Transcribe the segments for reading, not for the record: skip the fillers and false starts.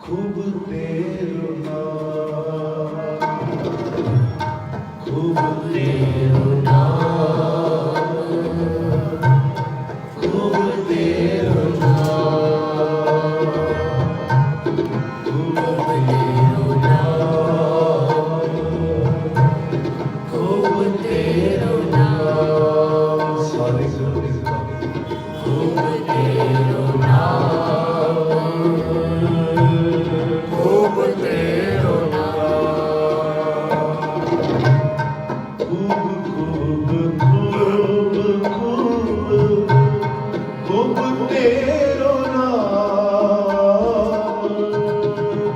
खूब तेरो नाम, खूब तेरो नाम, खूब तेरो नाम, खूब तेरो नाम, खूब तेरो नाम। सारे खूब तेरो नाम, खूब तेरो नाम, खूब खूब खूब खूब खूब तेरो नाम,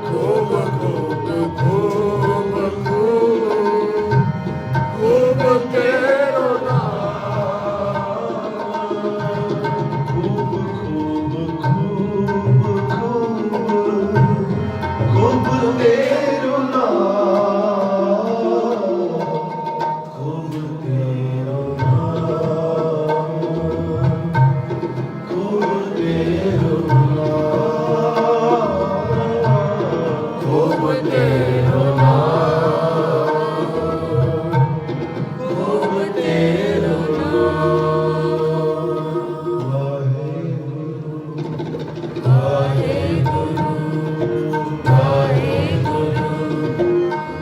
खूब खूब खूब खूब खूब तेरो नाम, खूब खूब खूब खूब खूब तेरो नाम, खूब तेरो नाम, खूब तेरो नाम, खूब तेरो नाम, खूब तेरो नाम। वाहेगुरु, वाहेगुरु,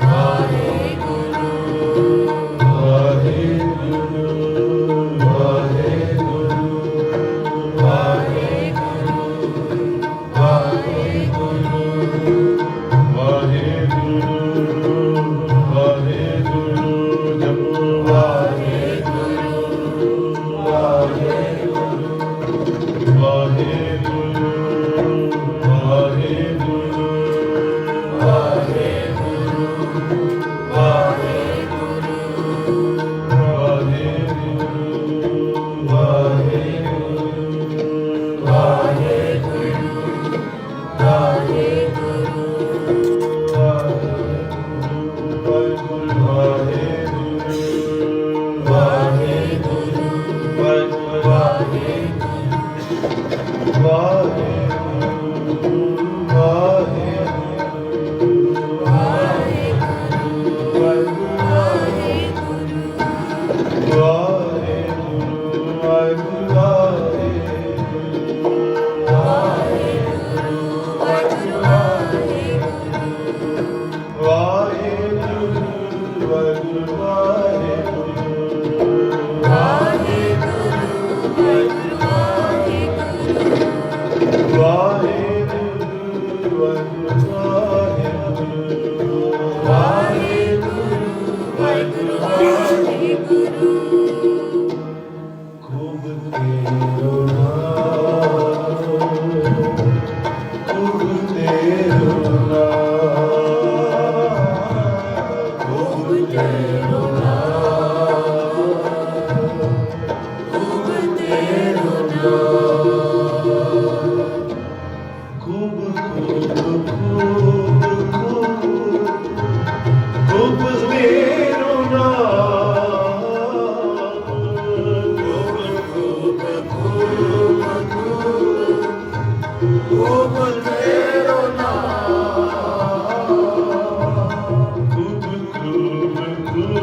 वाहेगुरु, वाहेगुरु, वाहेगुरु, वाहेगुरु, वाहेगुरु, वाहेगुरु, वाहेगुरु, जपो वाहेगुरु, वाहेगुरु, वाहेगुरु, वाहेगुरु, वाहेगुरु, वाहेगुरु, वाहेगुरु, खूब तेरो नाम, खूब तेरो नाम, खूब तेरो नाम, खूब तेरो नाम, खूब खूब खूब खूब खूब तेरो नाम, खूब खूब खूब तेरो नाम, खूब खूब खूब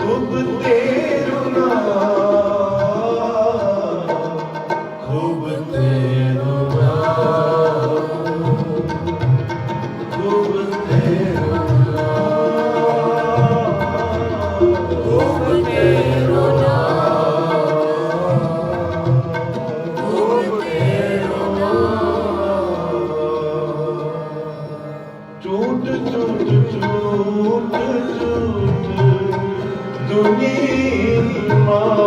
खूब तेरो नाम, खूब तेरो नाम, खूब तेरो नाम, खूब तेरो नाम, खूब तेरो नाम। टूट टूट टूट टूट दुनिया मान,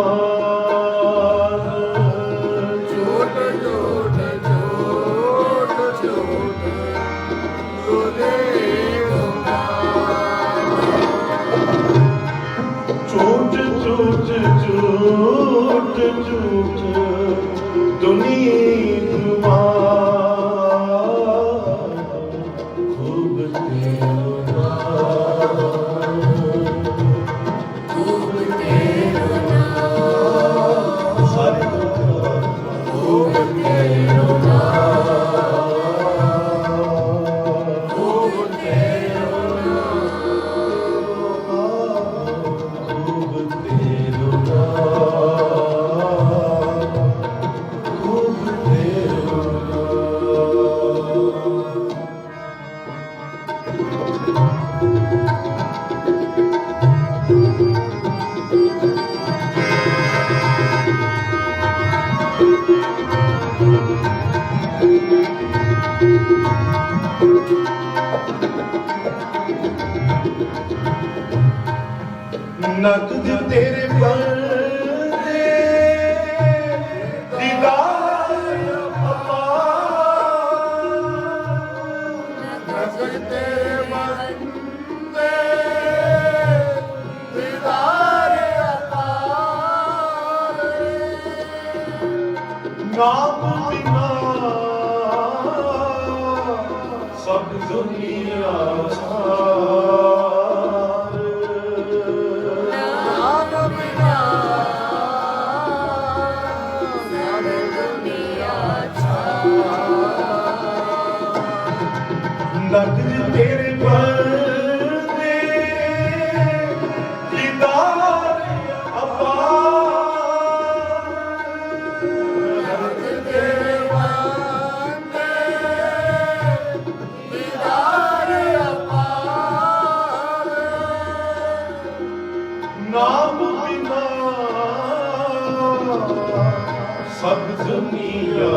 टूट टूट टूट टूट दुनिया मान, टूट टूट टूट टूट दुनिया मान, खूब तेरो नाम, खूब तेरो नाम, सारे खूब तेरो नाम। नकद तेरे पर्दे दीदार नकद तेरे पर्दे दीदार नाम बिना सब दुनिया नकद तेरे पर्दे दीदार अपार नकद तेरे पर्दे दीदार अपार नाम बिना सब दुनिया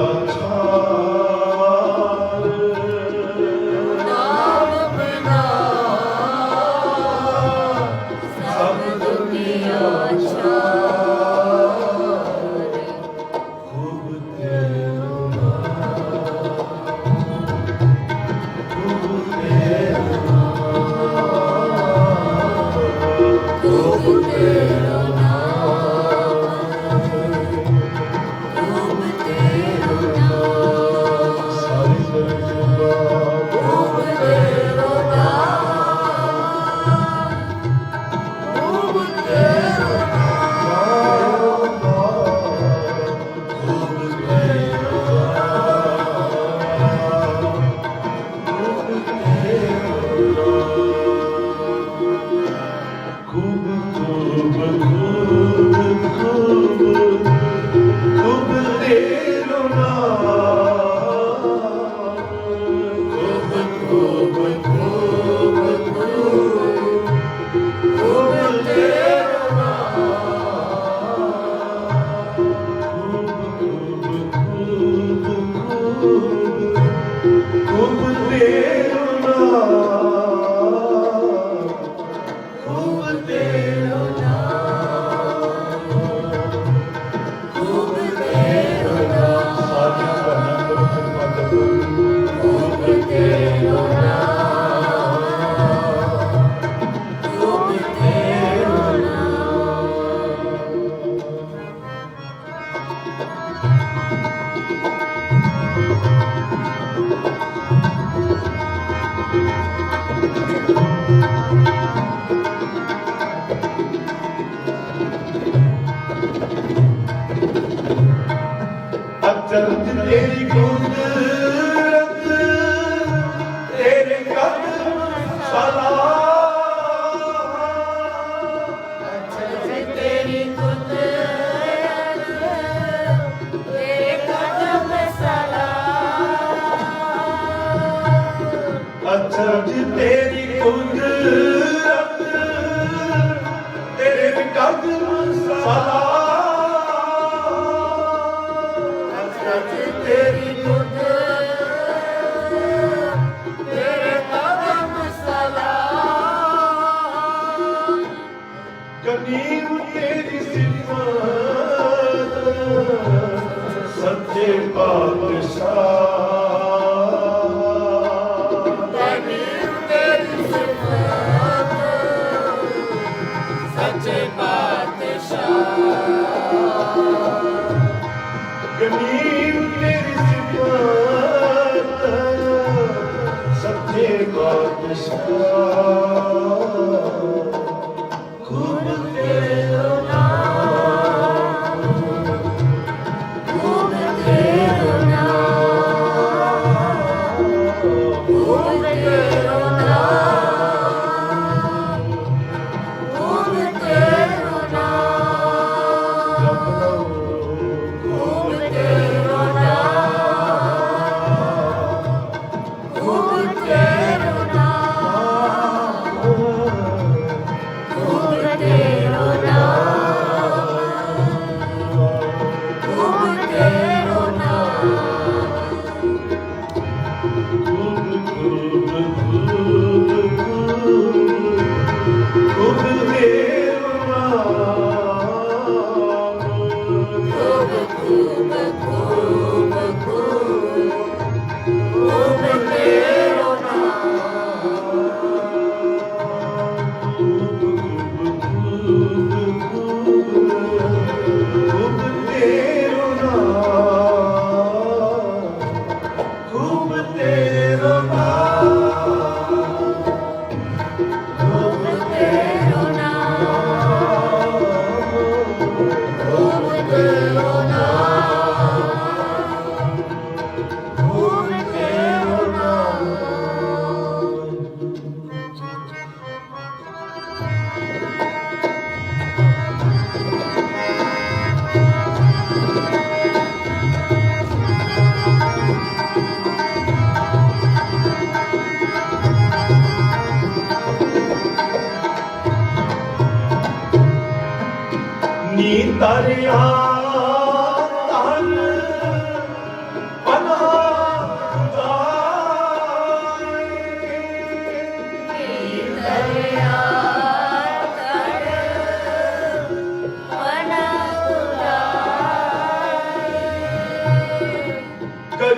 अचरज तेरी कुदरत तेरे कदम सलाम अचरज तेरी कुदरत तेरे कदम सलाम अचरज तेरी कुदरत तेरे कदम सलाम तेरी तेरे कदम सलाम गनीम तेरी सिफत सच्चे पातशाह गनीम तेरी सिफत सच्चे पातशाह गनीम तेरी सिफत सच्चे बादशाह खूब तेरा नाम खूब तेरा नाम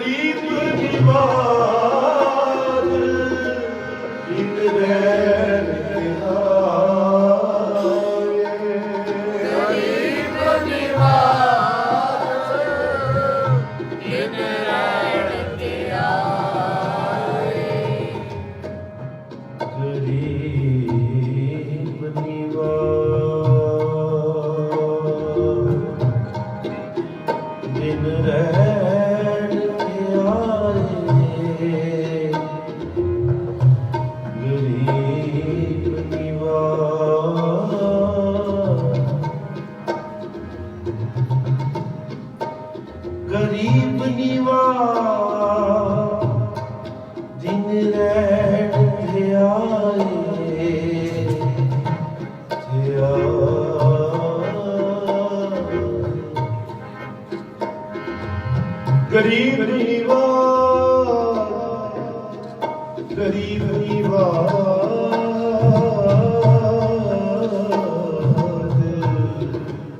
ਗਰੀਬ ਨਿਵਾਜ ਇਨ ਰਹਿਣ ਤਿਹਾਏ ਗਰੀਬ ਨਿਵਾਜ ਇਨ ਰਹਿਣ ਤਿਹਾਏ ਗਰੀਬ ਨਿਵਾਜ ਦਿਨ ਰਹਿਣ ਤਿਹਾਏ ਗਰੀਬ ਨਿਵਾਜ ਗਰੀਬ ਨਿਵਾਜ ਦਿਨ ਰਹਿਣ ਗਰੀਬ ਨਿਵਾਜ ਗਰੀਬ ਨਿਵਾਜ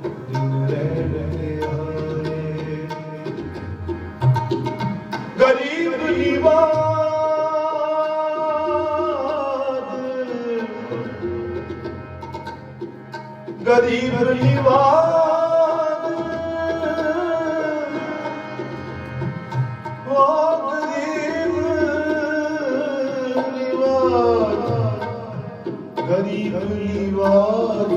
ਦਿਨ ਰਹਿਣ ਤਿਹਾਏ ਗਰੀਬ ਨਿਵਾਜ ਗਰੀਬ ਨਿਵਾਜ ਗਰੀਬ ਨਿਵਾਜ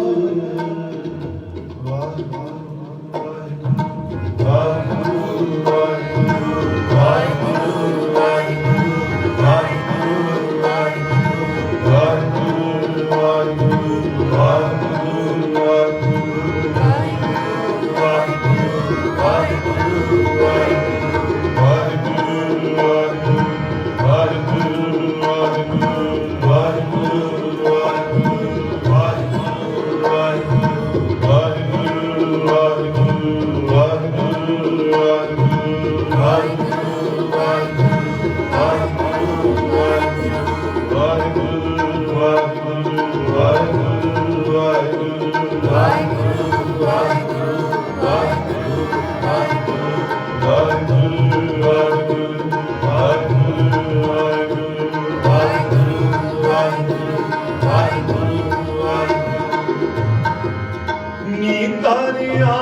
ਨੀਤਾਰਿਆ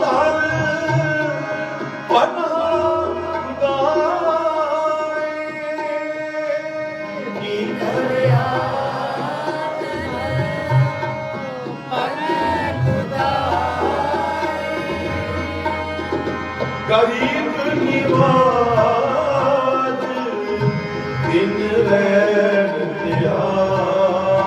ਤਰ ਪਨਾ ਖੁਦਾਏ ਨੀਤਾਰਿਆ ਪਨਾ ਖੁਦਾਏ ਗਰੀਬ ਨਿਵਾਜ ਦਿਨ ਰਹਿਣ ਤਿਹਾਏ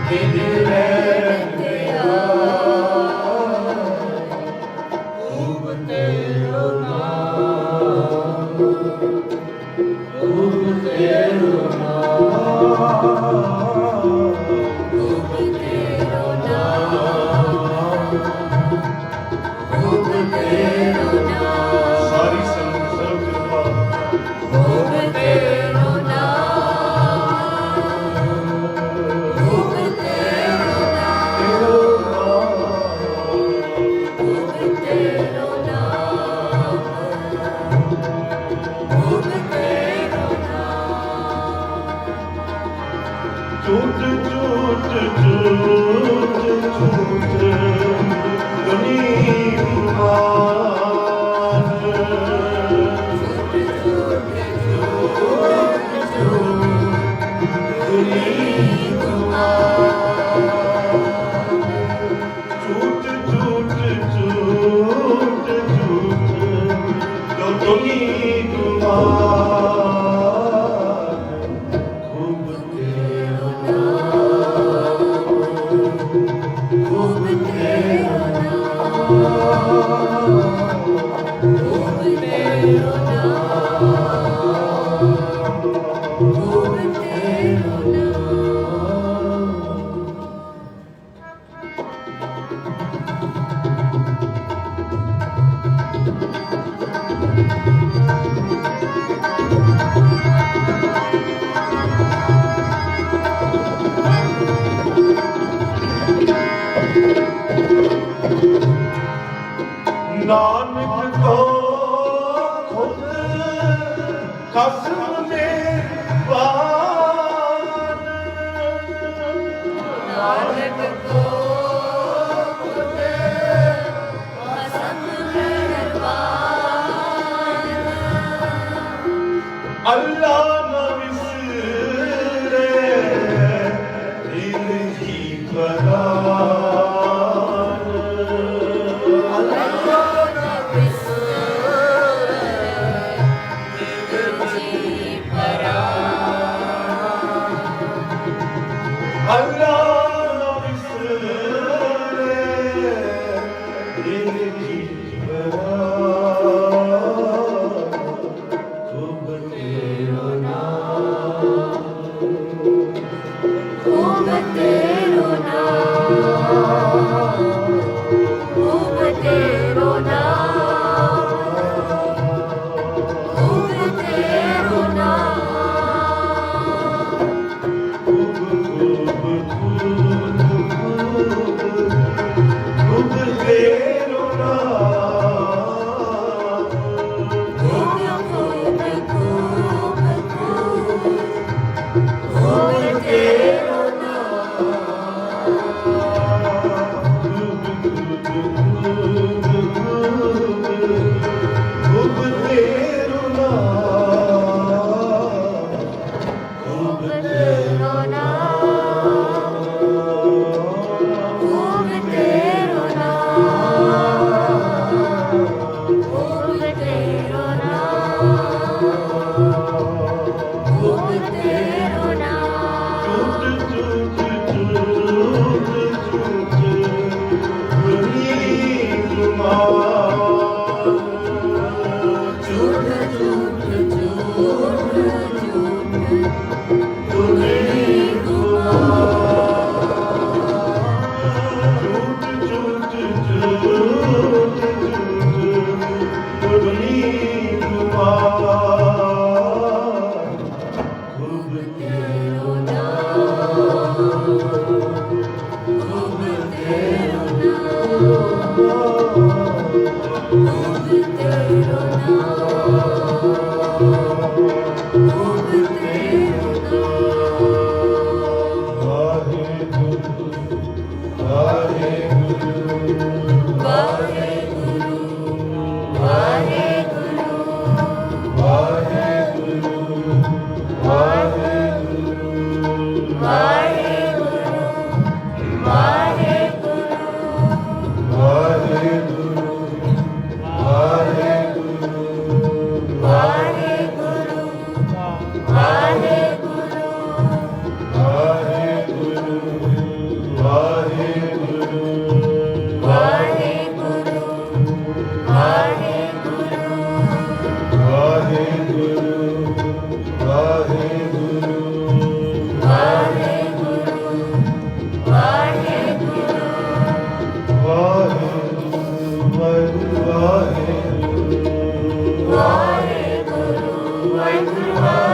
ਦਿਨ ਰਹਿਣ ਤਿਹਾਏ ਊਬ ਤੇਰਾ ਨਾਮ ਊਬ ਤੇਰਾ ਨਾਮ ਊਬ ਤੇਰਾ ਨਾਮ ਊਬ ਤੇਰਾ नानक को खुद खसम निर्वाण नानक को खुद खसम निर्वाण अल्लाह न विसरे दिल की परान अल्लाह न विसरे दिल की परान अल्लाह न विसरे दिल की परान खूब तेरा नाम खूब तेरो नाम खूब तेरो नाम खूब तेरो नाम खूब तेरो नाम खूब खूब खूब खूब तेरो खूब तेरो नाम खूब तेरो नाम खूब तेरो नाम खूब तेरो नाम खूब तेरो नाम झूठ झूठ झूठ झूठ तुम्हें खूब तेरो नाम खूब तेरो नाम खूब तेरो नाम खूब तेरो नाम वाहेगुरु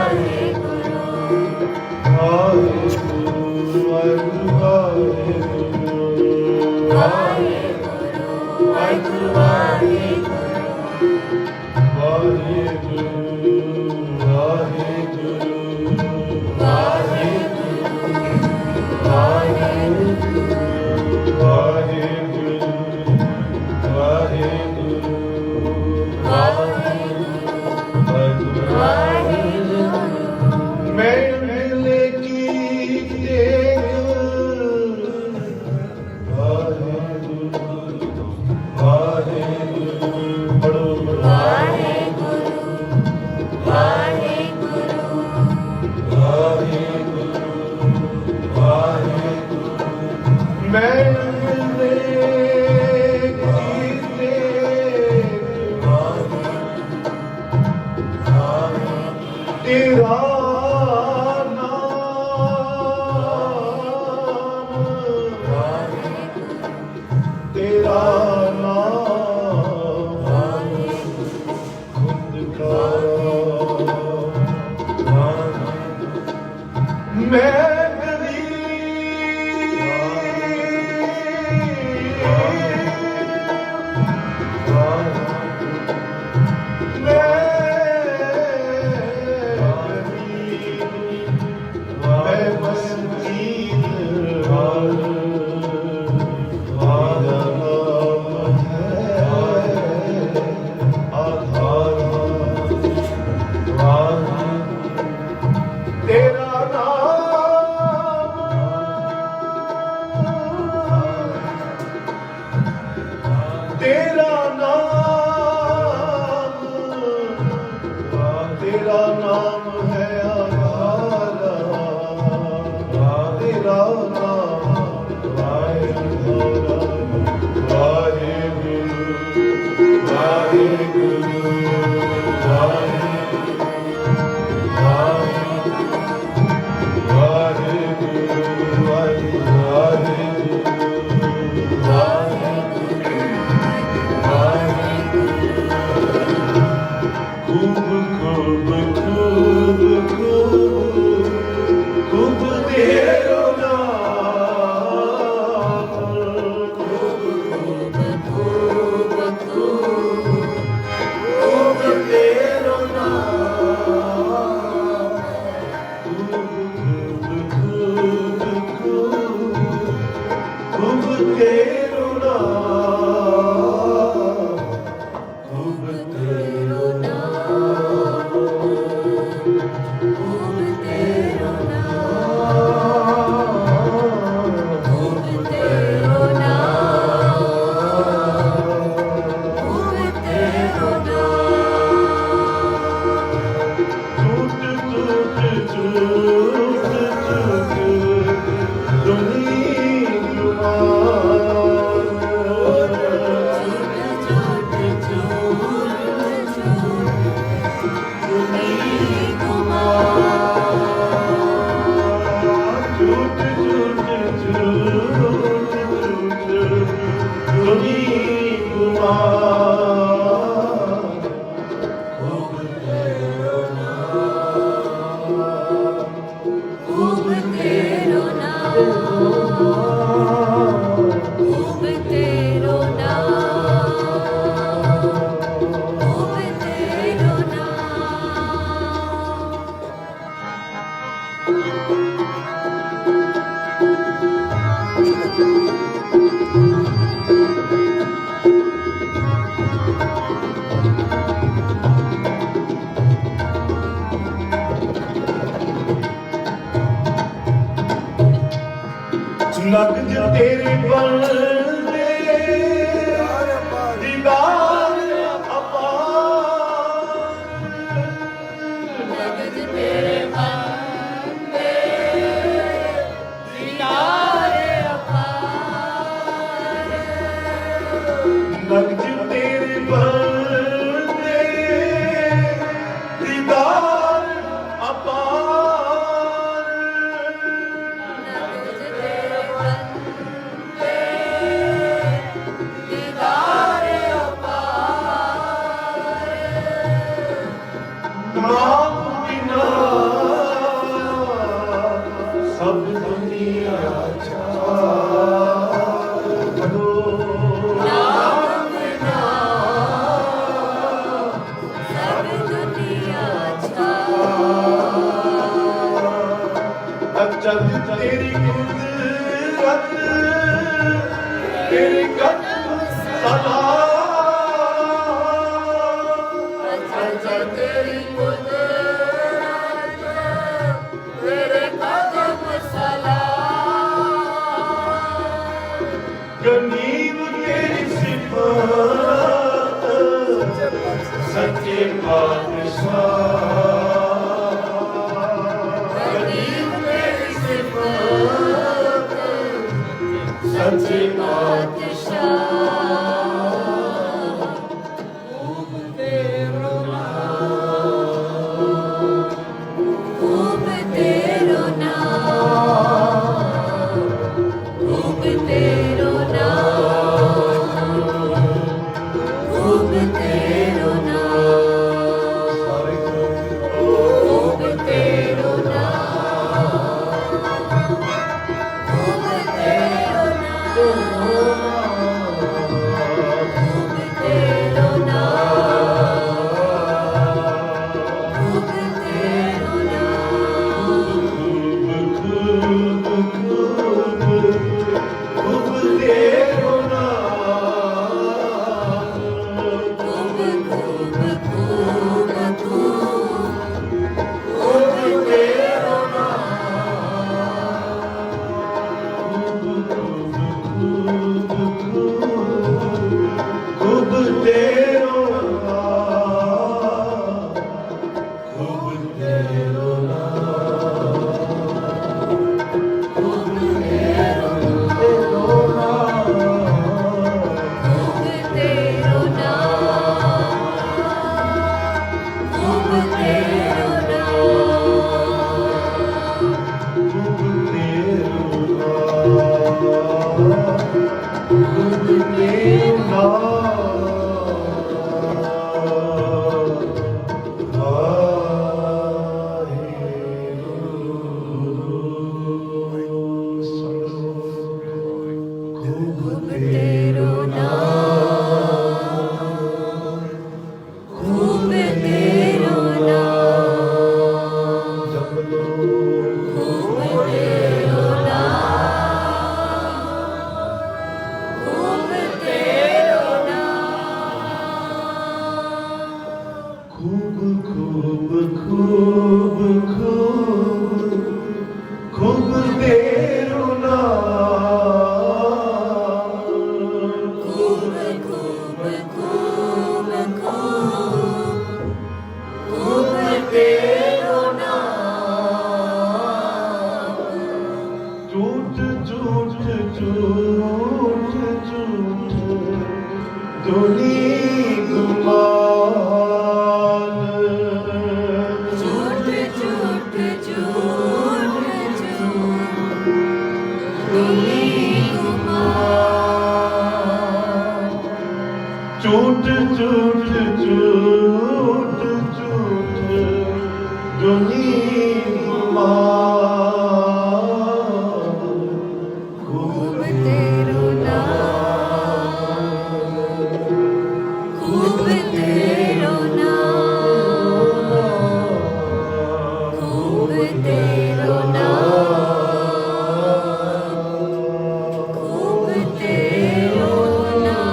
वाहेगुरु खूब तेरो नाम, खूब तेरो नाम, खूब तेरो नाम, खूब तेरो नाम, खूब तेरो नाम। टूट टूट टूट टूट दुनिया झूठ झूठ झूठ झूठ दुनी गुमान। झूठ झूठ झूठ झूठ दुनिया खूब तेरो खूब तेरो नाम, खूब तेरो नाम, खूब तेरो लग ज तेरे बंदे दीदार अपार, लगज तेरे बंदे दीदार अपार। लग ज तेरे बंदे दीदार अपार, लगज तेरे बंदे दीदार अपार। नाम बिना सब दुनिया छाड़ो, नाम बिना सब दुनिया छाड़। अच्छा तेरी कुदरत तेरी कदम सदा, अच्छा तेरी कुदरत तेरे कदम सलाम। गनीम तेरी सिफात सच्चे पातशाह, गरीब तेरी सिफात सच्चे पातशाह। खूब तेरो नाम, खूब तेरो नाम, खूब तेरो नाम, खूब तेरो नाम, खूब तेरो नाम, खूब तेरो नाम, खूब तेरो नाम, खूब तेरो नाम। खूब तेरो नाम, खूब खूब खूब खूब खूब तेरो खूब तेरो नाम, खूब तेरो खूब तेरो खूब तेरो नाम, खूब तेरो नाम। खूब तेरो नाम, खूब तेरो नाम, खूब तेरो नाम, धुनी गुमान झूठ झूठ झूठ झूठ धुनी गुमान झूठ झूठ झूठ झूठ धुनी गुमान खूब तेरो नाम खूब तेरो नाम खूब तेरो नाम खूब तेरो नाम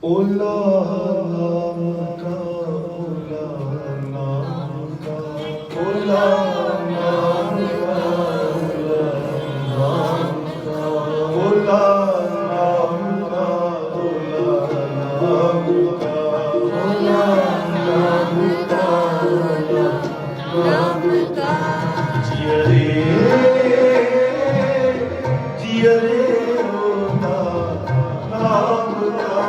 ओला नाम का ओला नाम का ओला नाम का ओला नाम का ओला नाम का ओला नाम का नाम का जिया रे ओला नाम का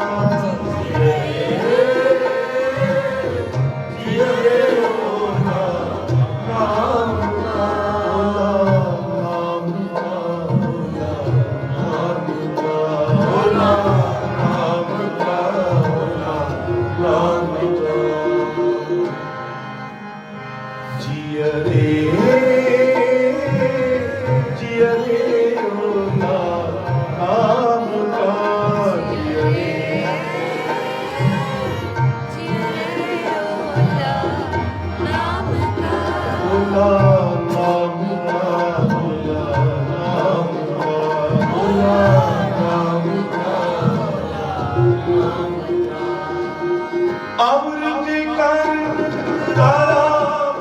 अमृत कर राम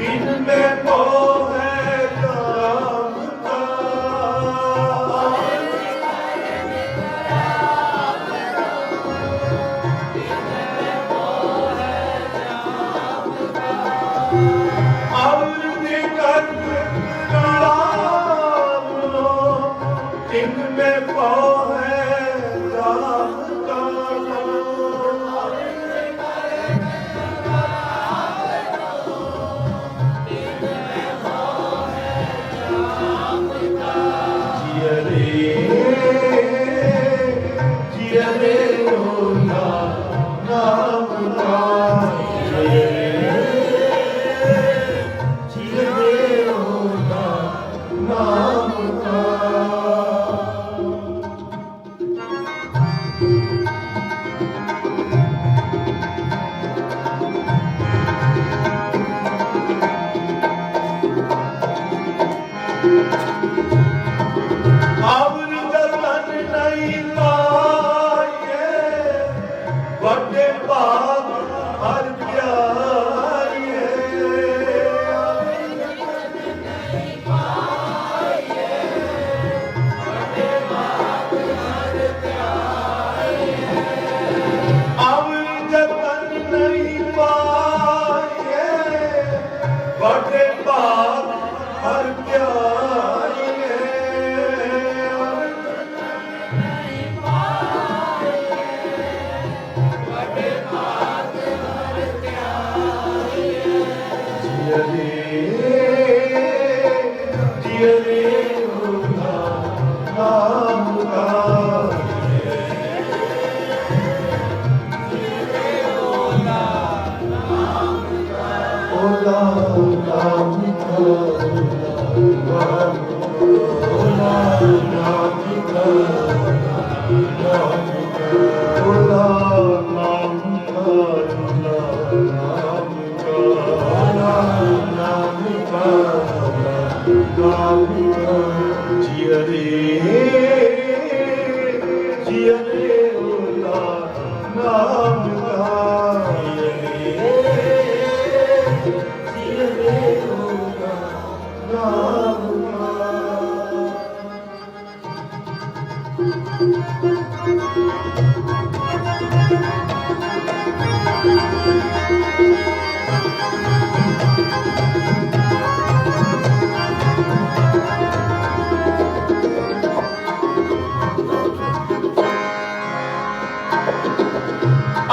इनमें मोह है राम का अमृत कर राम इनमें मोह है राम का जिया रे ओला नाम का जिया रे ओला नाम का अमृत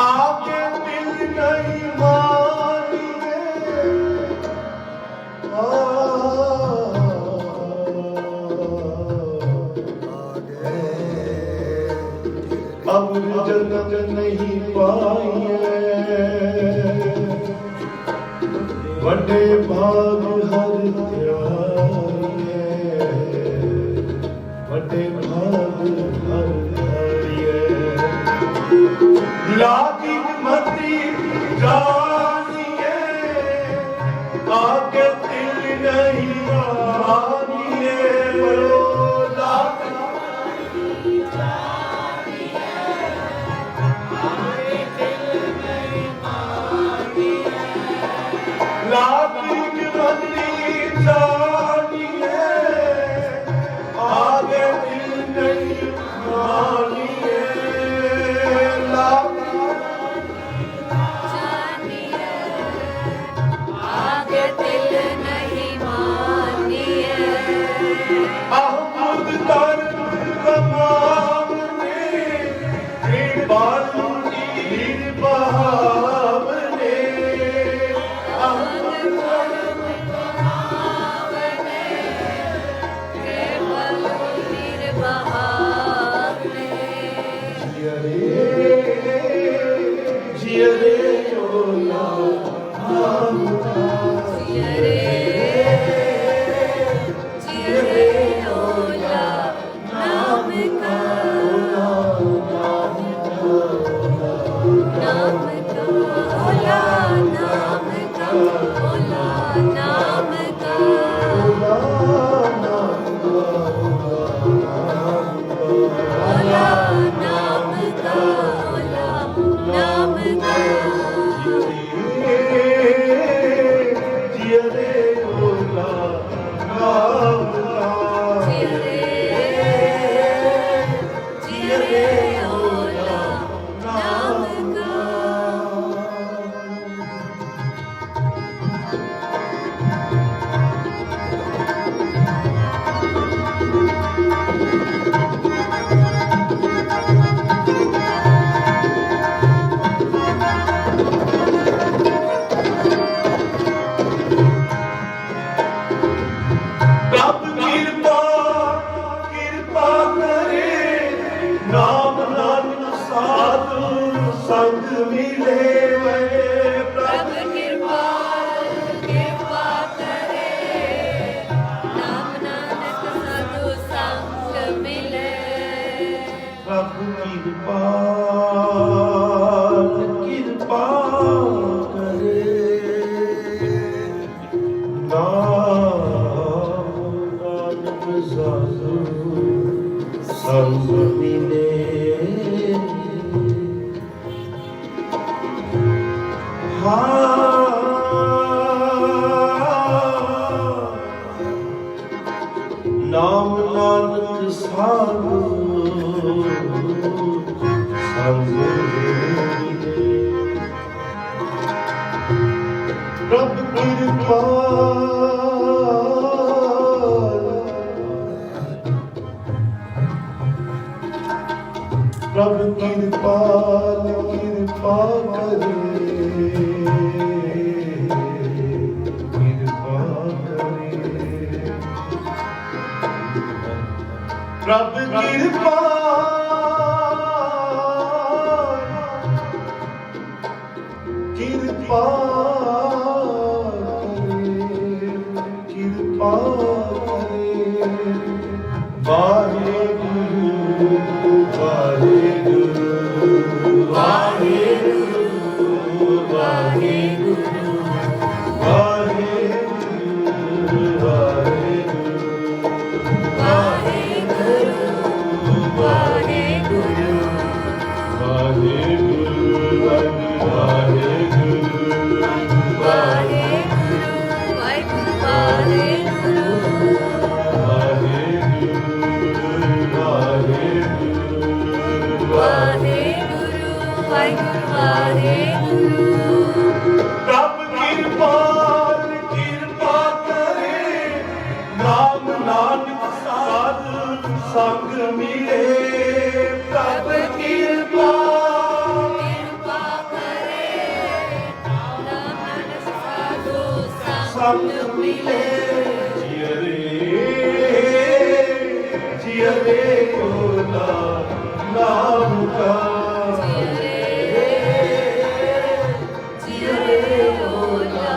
आगे दिल नहीं मानिए अब जन्नत नहीं पाइए बड़े भाग हर ध्याइए बड़े भाग हर ध्याइए लागी मती जानिए आगे दिल नहीं मानिए लागी मती जानिए आगे दिल नहीं मानिए आगे दिल नहीं मानिए अहमद तर कमावने बालूनी बहावने अहमद जियरे ओला नाम का जियरे ओला नाम का रब कृपा कृपा करे नाम नानक साधु संग मिले प्रभ कृपा कृपा करे नाम नानक साधु संग मिले प्रभु कृपा कृपा करे नाम नानक साधु संग मिले नाम नानक साधु संग मिले प्रभु कृपा प्रभु कृपा कृपा करे कृपा करे प्रभु कृपा कृपा करे कृपा करे वाहेगुरु वाहेगुरु वाहेगुरु वाहेगुरु वाहेगुरु वाहेगुरु वाहेगुरु मिले प्रभ कृपा कृपा करे नाम साधु संग संग मिले मिले जिय रे कोला नाम का जिय रे ओला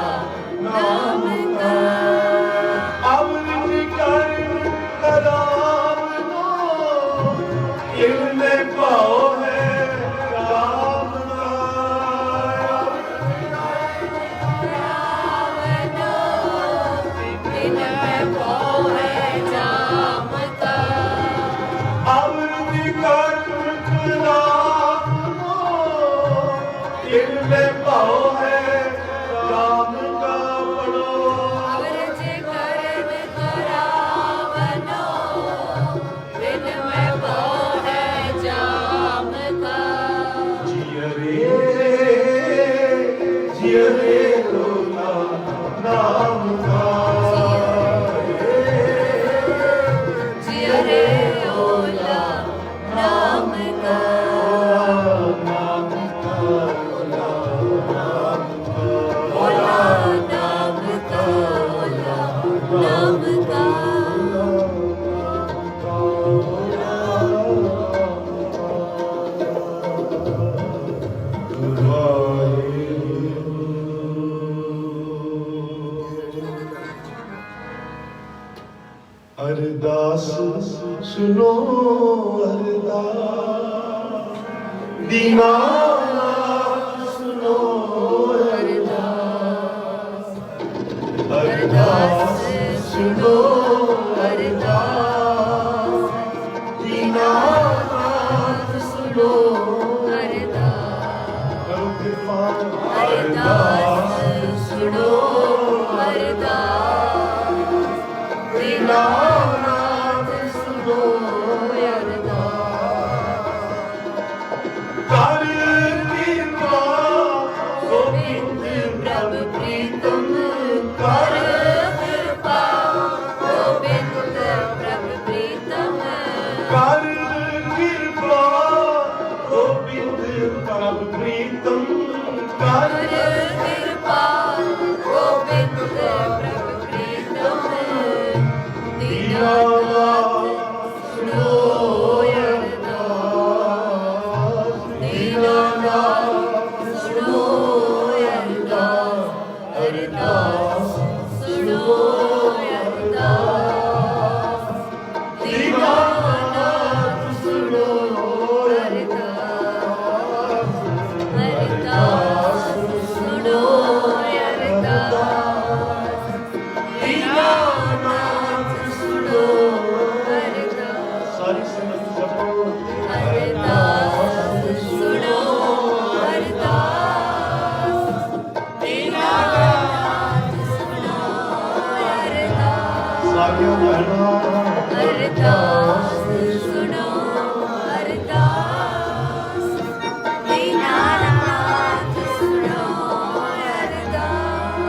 नाम का अमृत कर्ण राम नो इनमें पाओ है राम का बिन में पोए जाम का अमृत कर्ण राम नो इनमें पाओ है राम का पढ़ो अवरज करन करावनो बिन में पोए जाम का जिय रे लोला नाम का जिय रे ओला नाम का नाम का ओला नाम का ओला नाम का अरदास सुनो अरदास दीनानाथ सुनो अरदास अरदास सुनो अरदास दीनानाथ सुनो करो कृपा अरदास सुनो अरदास दीनानाथ सुनो कर कृपा गोविंद प्रभु प्रीतम कर कृपा गोविंद प्रभु प्रीतम कर कृपा गोविंद प्रभु प्रीतम कर कृपा गोविंद प्रभु प्रीतम दीनानाथ सुनो अरदास दीनानाथ सुनो अरदास सुनो अरदास दीनानाथ सुनो अरदास सुनो अरदास दीनानाथ सुनो अरदास सारी संगत जपो अरदास सुनो अरदास दीनानाथ सुनो अरदास सारियों भैरवा अरदास सुनो अरदास दीनानाथ सुनो अरदास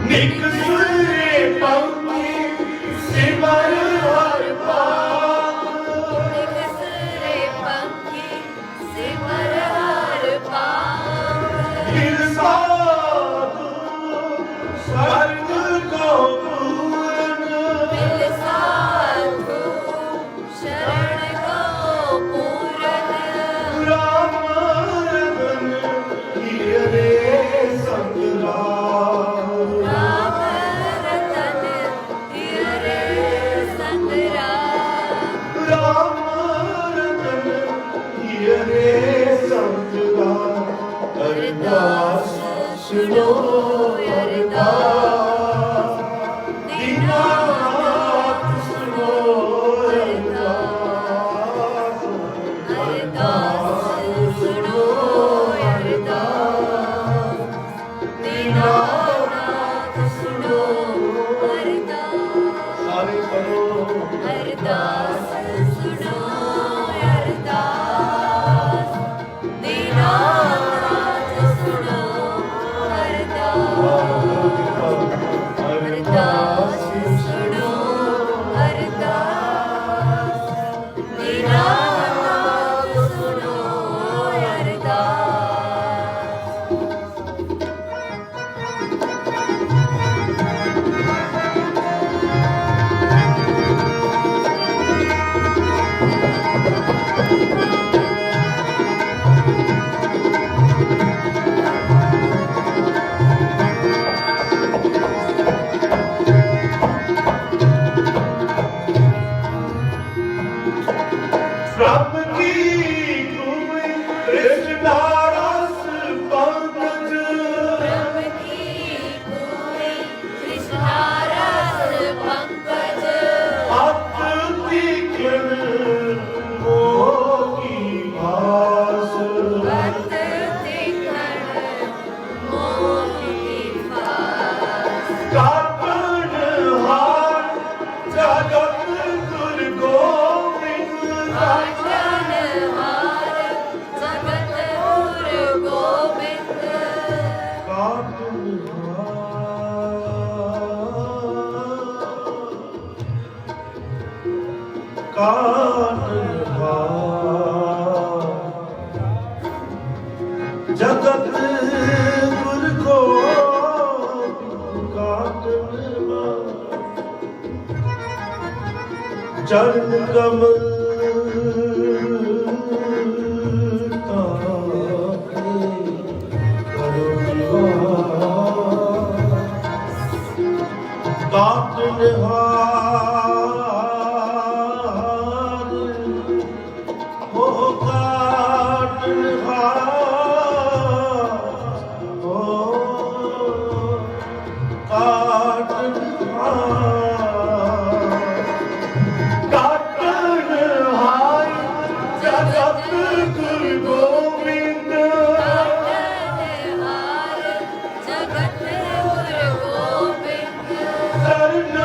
निक सुरे पंक्ति सिमर हर पाप निकसरे पंखी सिमर हर पाप फिर साधु स्वर्ग को पूर्ण मिल साधु शरण को पूरन राम रतन रे संग राम राम रतन तेरे संग राम राम रतन रे संग राम अरदास सुनो अरदास दीनानाथ सुनो अरदास अरदास सुनो जगत गुर को काटन चरण कमल काटन हार हो काटन हार हो काटन हार काटन हार जगत गुरु गोविंद चरण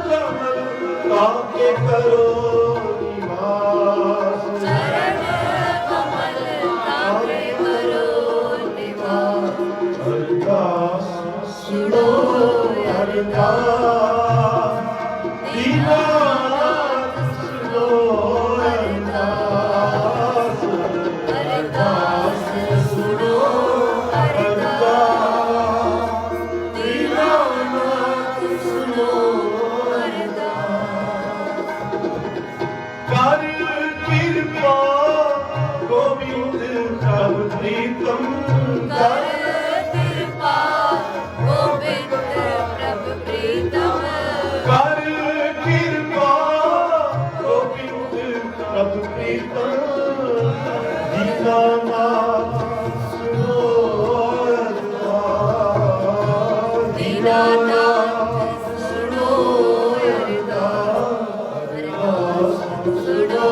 कमल ताके करो निवास अरदास सुनो अरदास दीनानाथ सुनो अरदास अरदास सुनो अरदास दीनानाथ सुनो कर कृपा गोविंद प्रभु प्रीतम कर कर कृपा गोविंद प्रभु प्रीतम दीनानाथ सुनो अरदास दीनानाथ सुनो अरदास सुनो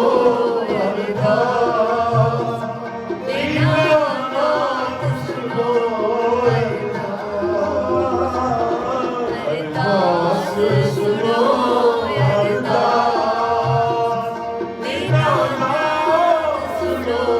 अरदास दीनानाथ सुनो अरदास सुनो अरदास दीनानाथ सुनो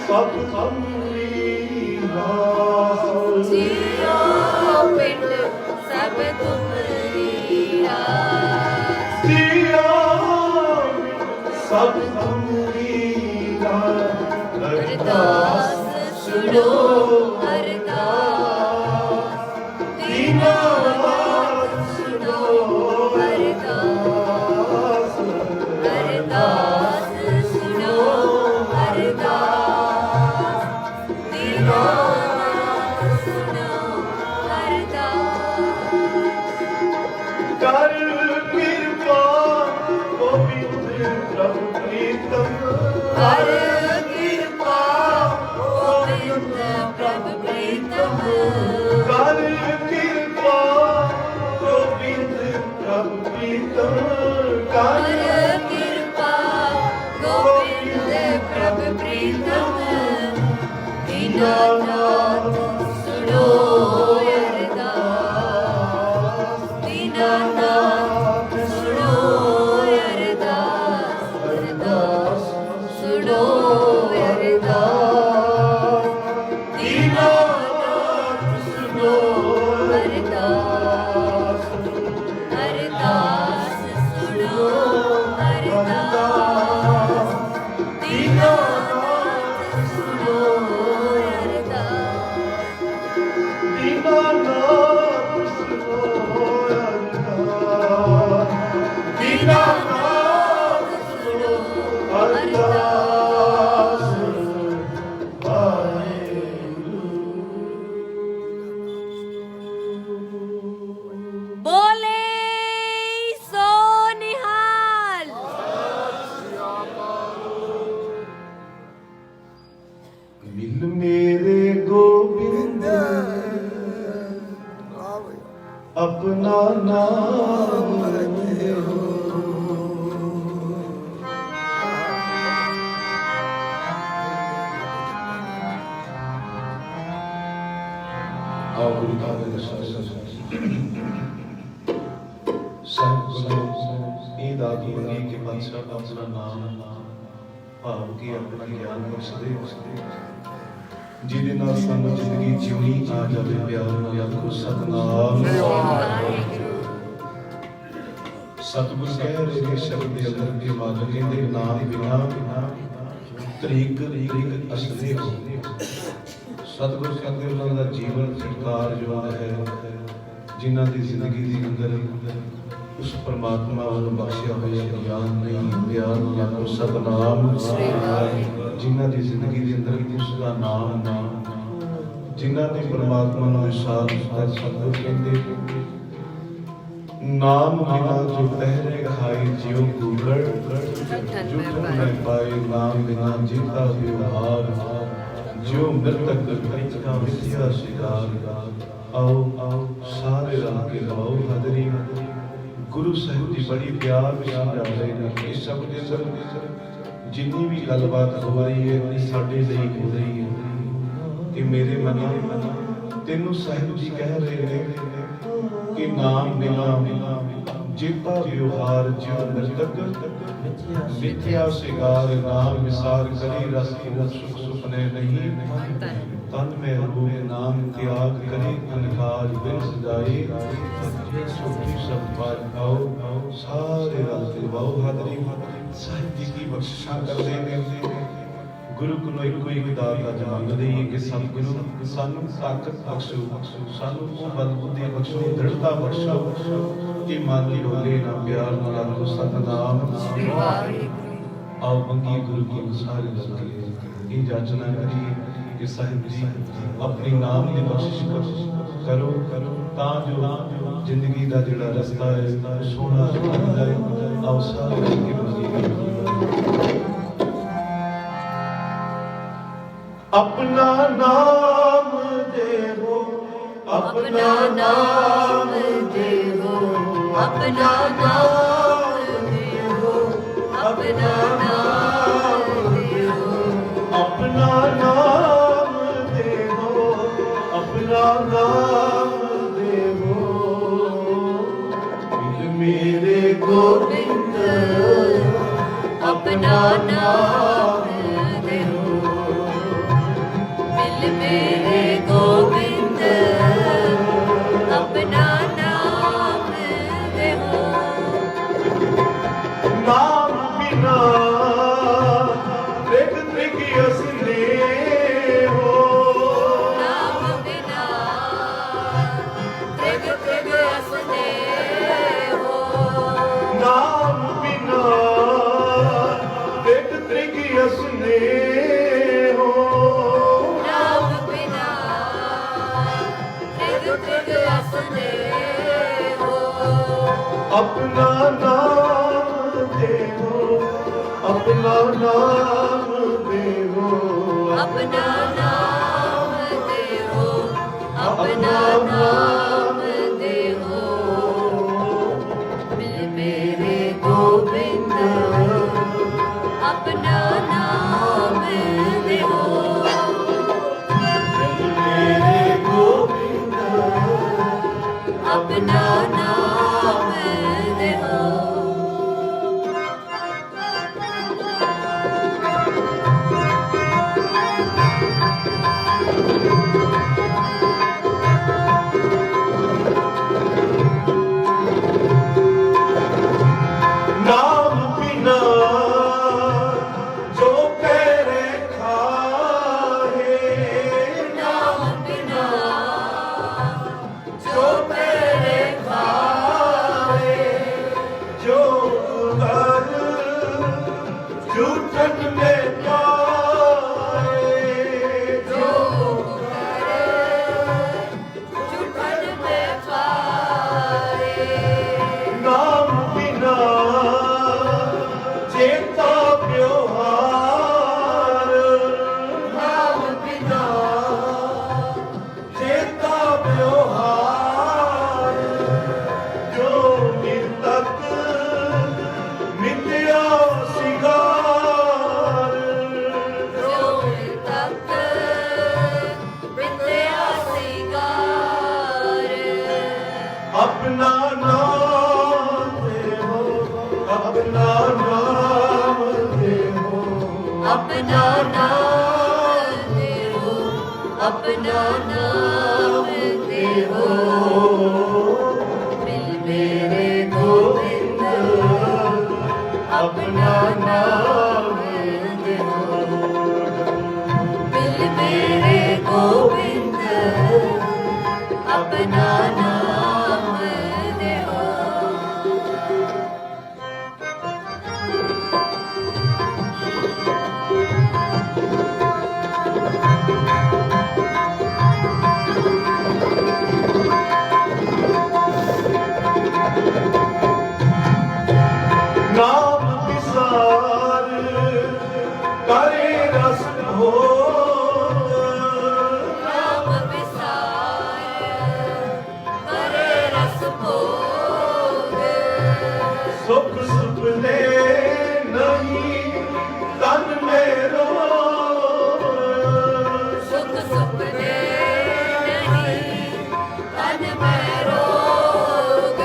सब तुमरी रास जियो पिंड सब तुमरी रास जियो सब तुमरी रास अरदास सुनो अरदास दीनानाथ सुनो अरदास अरदास सुनो अरदास दीनानाथ सुनो अरदास कर कृपा गोविंद प्रभु प्रीतम कर कृपा गोविंद प्रभु प्रीतम कर कृपा गोविंद प्रभु प्रीतम कर कृपा गोविंद प्रभु प्रीतम दीनानाथ सुनो अरदास दीनानाथ सुनो अरदास अरदास सुनो अपना नाम आओ गुरु का ईद आदि के बादशाह अपना नाम भाव की अपना ज्ञान बख्शदे जिहदे नाल सानू जिंदगी जिउणी आ जावे प्यार नाल आखो सतनाम सतगुर कह रहे के शब्द के अंदर के मालक कहते नाम बिना तरीक असले हो सतगुर कहते उन्होंने दा जीवन सरकार जो है जिन्हां दी जिंदगी दी अंदर उस परमात्मा वालों बख्शिया हुआ ज्ञान नहीं प्यार नाल सतनाम जिन्हां दी जिंदगी दे अंदर उसका नाम जिन्हां ने परमात्मा नूं विश्वास किया सतगुर कहंदे नाम बिना जो पहरे खाई जियो गूगल जुट में पाए नाम बिना जीता व्यवहार जो मृतक का मिथ्या शिकार आओ सारे रंग के गाओ हदरी गुरु साहिब की बड़ी प्यार समझा रहे हैं इस सब के अंदर जिन्नी भी गलबात हो रही है साडे लिए हो रही है कि मेरे मना तेनू साहिब जी कह रहे हैं कि नाम बिना जीता व्यवहार जो मृतक मिथ्या शिकार नाम विसार करी रस सुख सुपने नहीं तन में रूप नाम त्याग करी अनकार बिन सजाए सुखी सब पार आओ सारे रल के वाओ हाजरी साहिब जी की बख्शिशां कर देंगे गुरु को एक दात अज मंगदे कि सतगुरु सानू ताकत बख्शो सानू बलबुद्धि बख्शो दृढ़ता बख्शो कि मन डोले ना प्यार नाल आखो सतनाम आओ मंगी गुरु की सारे लगे ये जाचना करिए कि साहिब जी अपनी नाम की बख्शिश करो तां जो जिंदगी का जिहड़ा रस्ता है सोहना बन जाए आओ सारे मिल के मंगी अपना नाम देवो अपना नाम देवो अपना नाम देवो अपना नाम देवो अपना नाम देवो अपना नाम देवो मेरे गोविंद अपना नाम देहो मिल मेरे गोविंद अपना नाम देहो नाम बिना त्रिग त्रिग असले हो नाम बिना त्रिग त्रिग असने हो नाम बिना त्रिग त्रिग असले हो नाम बिना त्रिग त्रिग असने हो अपना नाम देवो अपना नाम देवो अपना नाम देहो अपना नाम देहो मिल मेरे गोविंद अपना नाम देहो मेरे गोविंद अपना नाम देहो नाम बिना जो करे खाहे नाम बिना जो तेरे खा अपना नाम दे हो, अपना नाम दे हो, अपना नाम दे हो, अपना नाम दे हो। मिल मेरे गोविंद अपना नाम दे हो, मिल मेरे गोविंद अपना नाम दे हो। नाम विसार करे रस हो, नाम विसार करे रस भोग, सुख सुपने नहीं तन में रोग, सुख सुपने नहीं तन में रोग।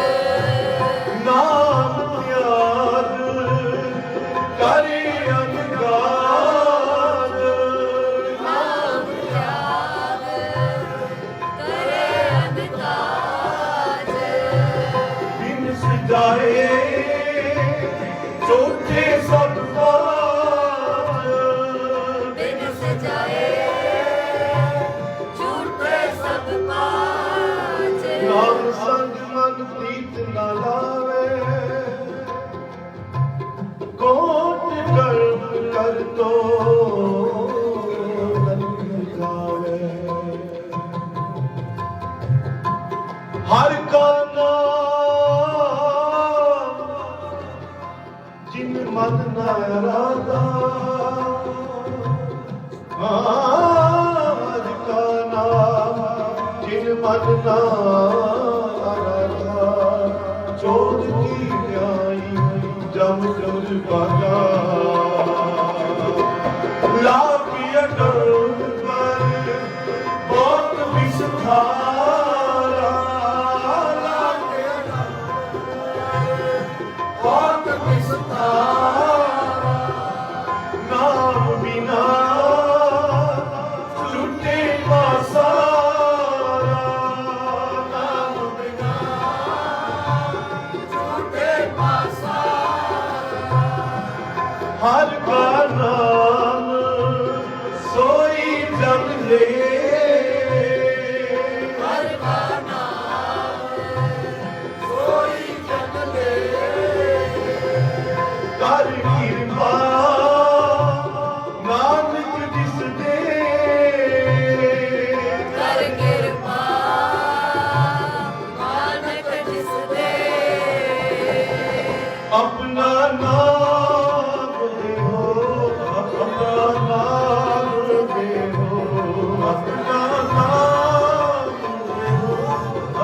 नाम त्याग करे अंगार, नाम त्याग करे अंधकार, बिन सजाए चोटे सब बाज, बिन सजाए झूठे सब काज। नाम संग मन प्रीत न लावे, कोट कर्म कर तो नरक गावे। हर का नाम जिन मन न राधा, हर का नाम जिन मन न राधा, चोर की न्यायी जम कर बाजा, लाखी अटल पर बहुत विस्तारा, लाखी अटल बहुत विस्तारा। नाम बिना छूटे पासारा, नाम बिना झूठे पासारा, हर का नाम सोई जग ले, हर का नाम सोई जग ले। कर कृपा नानक जिस दे, कर कृपा नानक जिस दे। अपना नाम दे हो, अपना नाम दे हो, अपना नाम दे हो,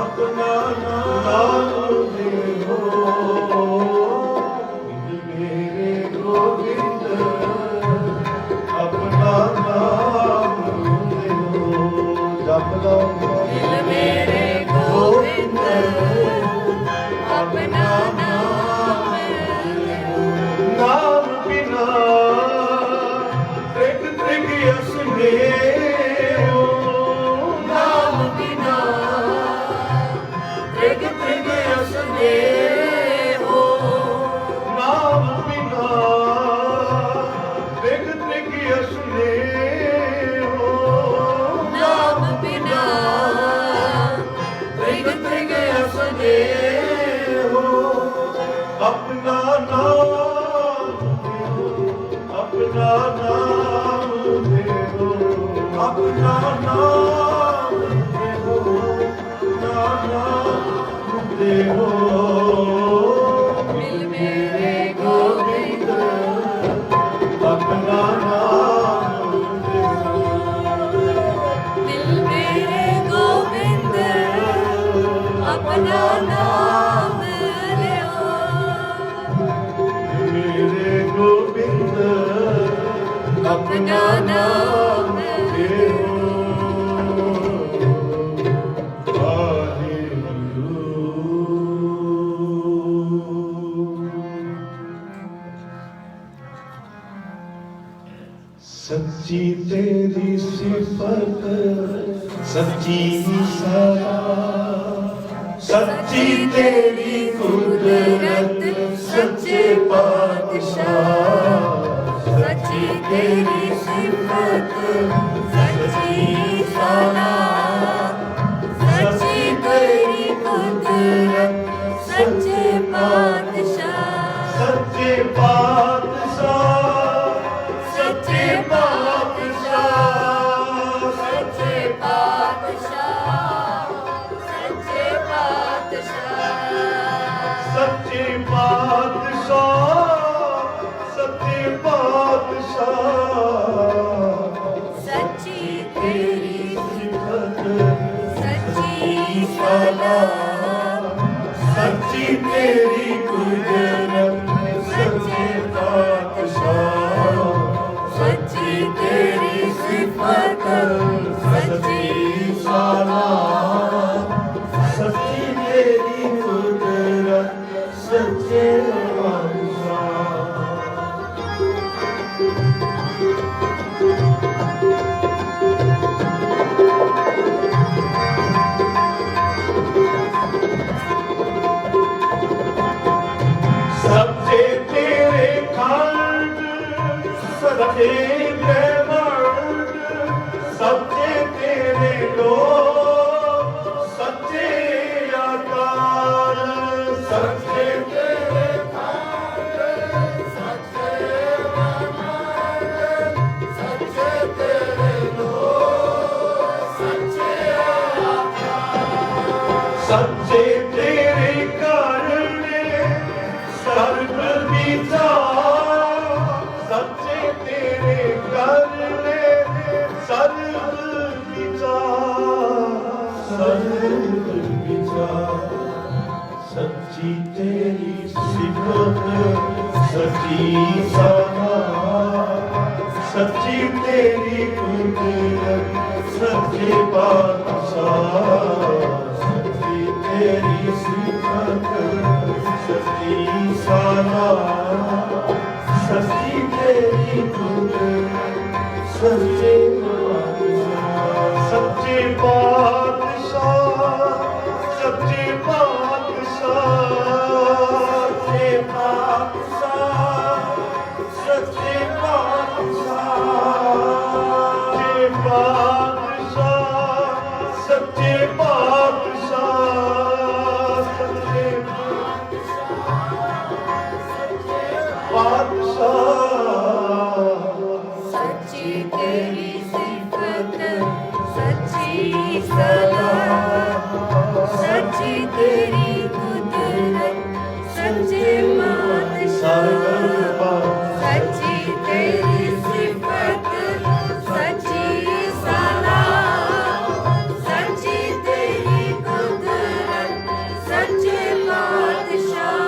अपना नाम दे हो। मिल मेरे गोविंद अपना नाम दे हो, जप लो मिल मेरे गोविंद अपना नाम दे हो। नाम बिना त्रिग त्रिग असने हो, नाम बिना त्रिग त्रिग असने हो, नाम बिना त्रिग त्रिग असने हो, नाम बिना त्रिग त्रिग असने हो। अपना नाम दे हो, अपना नाम दे हो, अपना नाम दे हो, अपना नाम दे हो। मिल मेरे गोविंद अपना नाम दे हो, मिल मेरे गोविंद अपना नाम ले हो। मेरे गोविंद अपना नाम दे हो। हालेलुया। सच्ची तेरी सिफत सच्ची सदा सच्ची तेरी कुदरत सच्चे पातशाह सच्ची तेरी सिफत सच्ची सदा सच्ची तेरी कुदरत सच्चे पातशाह सच्चे पातशाह सच्चे पातशाह सच्चे पातशाह सच्चे पातशाह सच्चे पातशाह सच्चे पातशाह सच्ची तेरी सिफत सच्ची सदा सच्ची तेरी कुदरत सच्चे पातशाह सच्ची तेरी सिफत सच्ची सदा सच्ची तेरी कुदरत सच्चे पातशाह सबसे तेरे खंड सबसे ब्रह्मांड सबसे तेरे लोग सच्चे आकार सबसे तेरे खंड सबसे ब्रह्मांड सबसे तेरे लोग सच्चे आकार सच्चे तेरे कारण सर्व विचार सच्चे तेरे करने सर्व विचार सच्ची तेरी सिफत सच्ची सदा सच्ची तेरी कुदरत सच्चे पातशाह सच्ची तेरी सिफत सच्ची सदा सच्ची तेरी कुदरत सच्चे पातशाह सच्चे पातशाह सच्चे पातशाह सच्चे पातशाह सच्चे पातशाह सच्चे पातशाह सच्ची तेरी सिफत सच्ची सदा सच्ची तेरी कुदरत सच्चे पातशाह सच्ची तेरी सिफत सच्ची सदा सच्ची तेरी कुदरत सच्चे पातशाह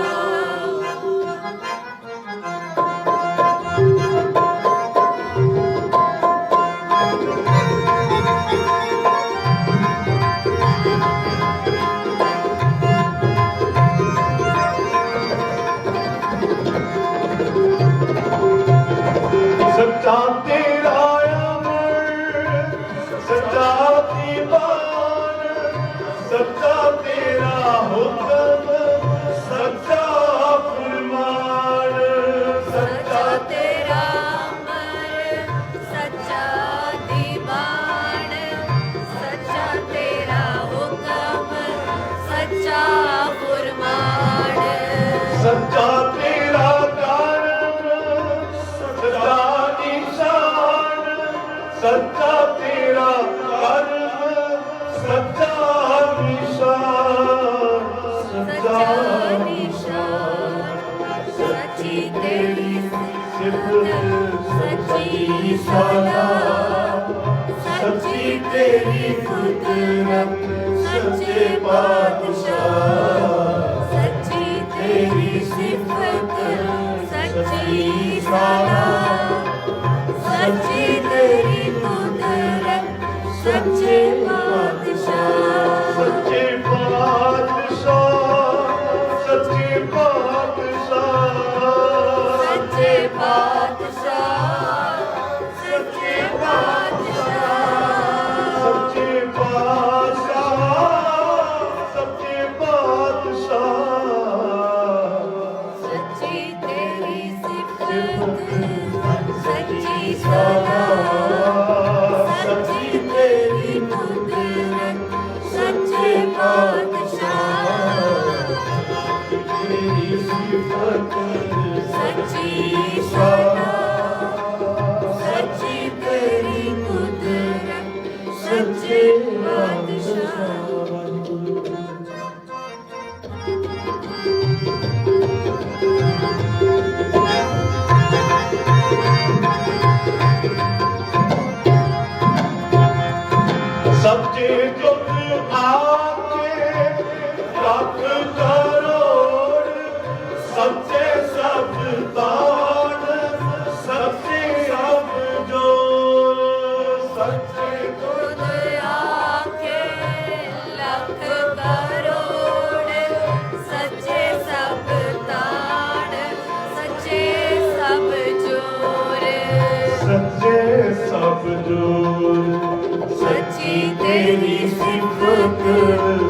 सच्चा तेरा अमर सच्चा दीवान सच्चा तेरा हुक्म सच्चा फरमान सच्चा तेरा अमर सच्चा दीवान सच्चा तेरा हुक्म सच्चा फरमान सच्चा तेरा कारण सच्चा निशान सच्चा तेरा कर्म सच्चा निशान सच्चा निशान सच्ची तेरी सिफत सच्ची सदा सच्ची तेरी कुदरत सच्चे पातशाह सच्ची तेरी सिफत सच्ची सदा सच्ची तेरी कुदरत सच्चे पातशाह सच्चे पातशाह सच्चे पातशाह सच्चे पातशाह सच्चे करोड़ सच्चे सब ताड़ सच्चे सब जो सच्चे खुद आके लख करोड़ सच्चे सब ताड़ सच्चे सब जोर सच्चे सब जो सच्ची तेरी सिफत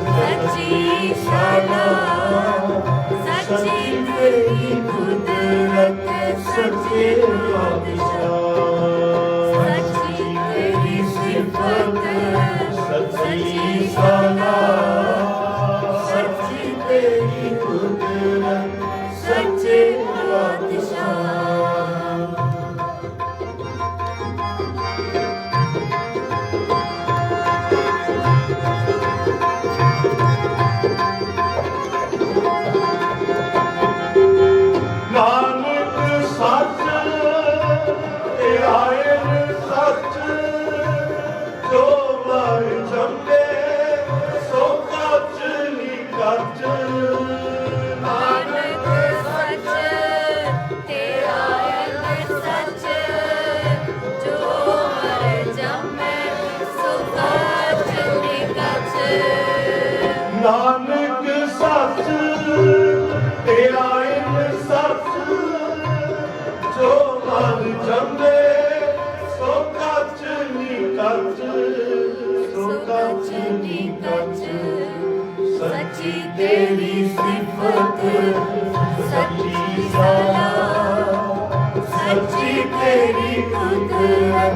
सच्ची सलाह सच्ची तेरी कुदरत सच्चे बादशाह सच्ची तेरी सिफत सच्ची सलाह सच्ची तेरी कुदरत सच्चे बादशाह नानक सच आयन सच जो मार जंबे सो कच नी कच नानक सच तेरा अग सच जो मर जमे सो कच निकच नानक सच तेरा सच जो मार जंबे सो कच नी कच सो कच नी कच सच्ची तेरी सिफत सच्ची सलाह सच्ची तेरी कुदरत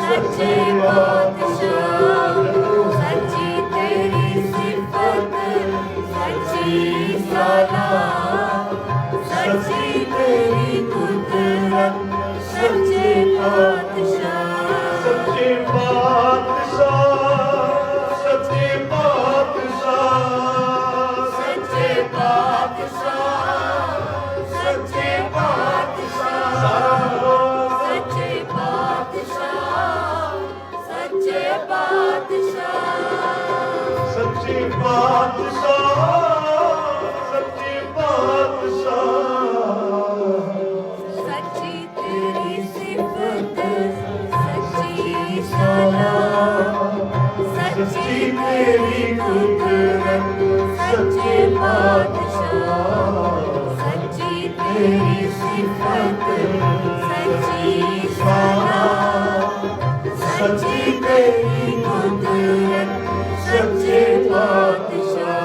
सच्चे बादशाह सच्ची तेरी सिफत सच्ची सलाह सच्ची तेरी कुदरत सच्चे बादशाह सच्चे बादशाह सच्चे बादशाह सच्चे बादशाह सच्चे बादशाह सच्चे बादशाह सच्चे बादशाह सच्चे बादशाह सच्चे बादशाह सच्ची तेरी सिफत सच्ची सलाह सच्ची तेरी कुदरत सच्चे बादशाह सच्ची तेरी सिफत सच्ची सलाह सच्ची तेरी कुदरत सच्चे बादशाह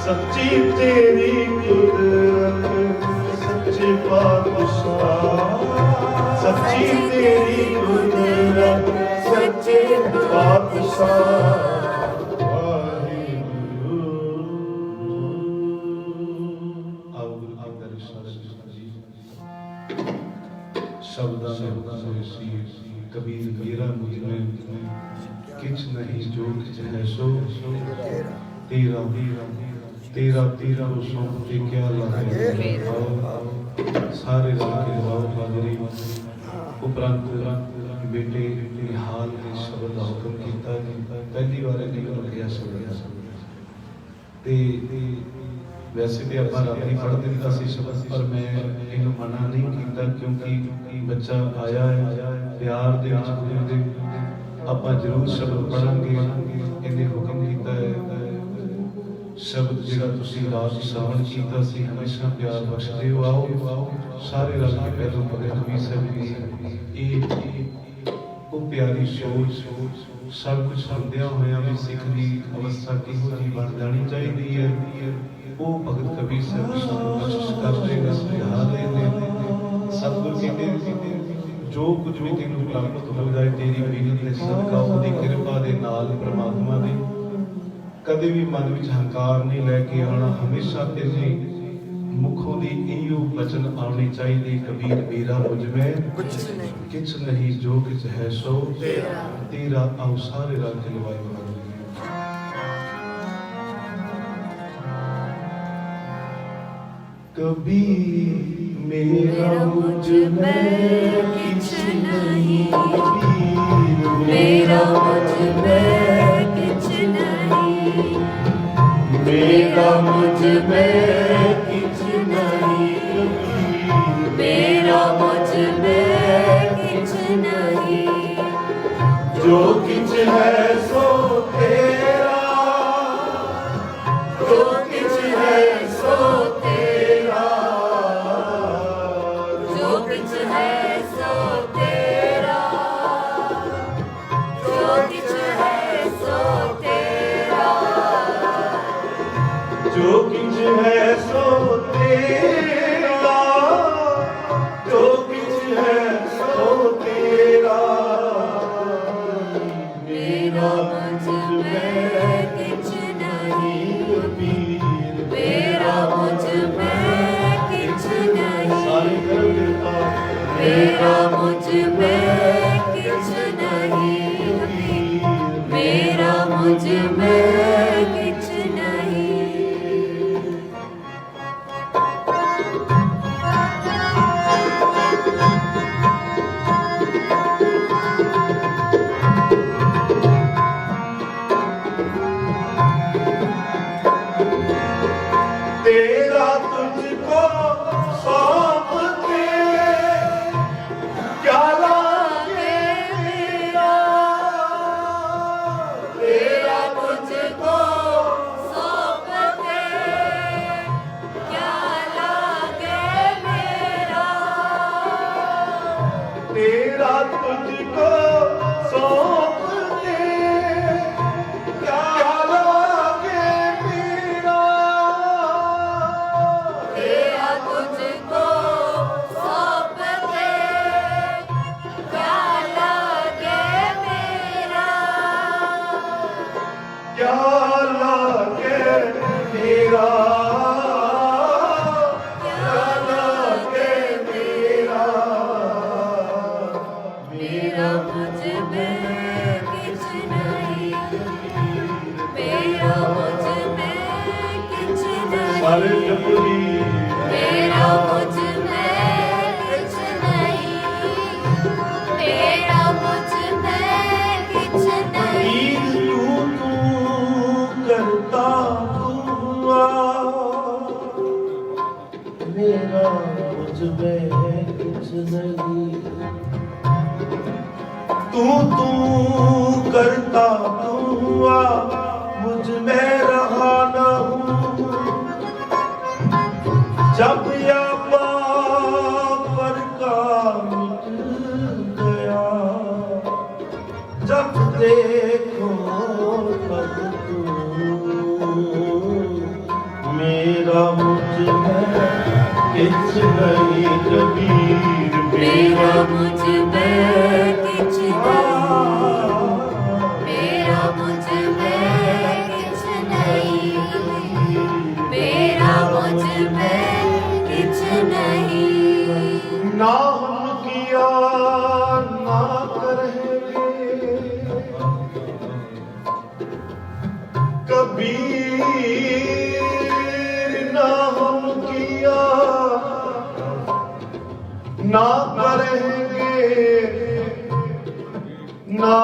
सच्ची तेरी कुदरत सच्चे बादशाह सच्ची तेरी कुदरत सच्चे बादशाह शब्दा में सी कबीर मेरा मुझ में किछ नहीं जो किछ है सो तेरा तेरा तेरा सौंप के क्या लागे सारे रंग के गाओ हाजरी उपरंत बेटे हाल के शब्द का हुक्म किया पहली बार निकल गया शब्द ते वैसे तो आप राती पढ़ दिता सी शब्द पर मैं इन्हू मना नहीं किया क्योंकि बच्चा आया है प्यार दे विच गुजरदे आपां जरूर शब्द पढ़ांगे इन्हें हुक्म किया है शब्द जिहड़ा तुसीं रात श्रवण कीता सी हमेशा प्यार बख्शदे हो आओ सारे रल के पहलों पढ़े कबीर साहब की वो प्यारी सोच सब कुछ सुनदिया होया भी सिख दी अवस्था किहो जी बन जानी चाहिए है वो भगत कबीर साहब जी कोशिश कर रहे हैं सुझा रहे हैं सतगुर कहते जो कुछ भी तेनू प्राप्त हो जाए तेरी मिहनत ते सदका ओदी कृपा दे नाल परमात्मा दी कदे भी मन विच हंकार नहीं लेके आना हमेशा तेरे मुखों दी इहो वचन आने चाहिए कबीर मेरा मुझ में किछ नहीं जो किछ है सो तेरा आओ सारे रल के लवाई कबीर मेरा मुझ में किछ नहीं मेरा मुझ में किछ नहीं मेरा मेरा मुझ में किछ नहीं, मेरा मुझ में किछ नहीं, जो किछ है सो तेरा, जो किछ है सो तेरा, जो किछ है सो तेरा, जो किछ है सो तेरा, जो किछ है सो तेरा, जो किछ है सो तेरा, मेरा मुझ में किछ नहीं, मेरा मुझ में किछ नहीं, सारे कर देता मेरा मुझ में किछ नहीं, मेरा मुझ में किछ नहीं। तेरा तुझको सौंप के क्या लागे मेरा, तेरा तुझको सौंप के क्या लागे मेरा, तेरा तुझको सौंप के क्या लागे मेरा, तेरा तुझको सौंप के क्या लागे मेरा, क्या लागे मेरा, क्या लागे मेरा, मेरा मुझ में किछ नहीं, मेरा मुझ में किछ सारे नहीं, जबरी मेरा मुझ में किछ नहीं, मेरा मुझ में किछ नहीं, तू करता हुआ, मेरा मुझ में कुछ नहीं, तू करता हुआ मुझ में रहा न हूँ, जब या पर का मिट गया, जब देखो तब तू, मेरा मुझ में किछ नहीं कबीर, मेरा मुझ में किछ नहीं, मेरा मुझ में किछ नहीं, मेरा मुझ में किछ नहीं, ना हम किया ना करेंगे कबीर, ना हम किया ना करेंगे, ना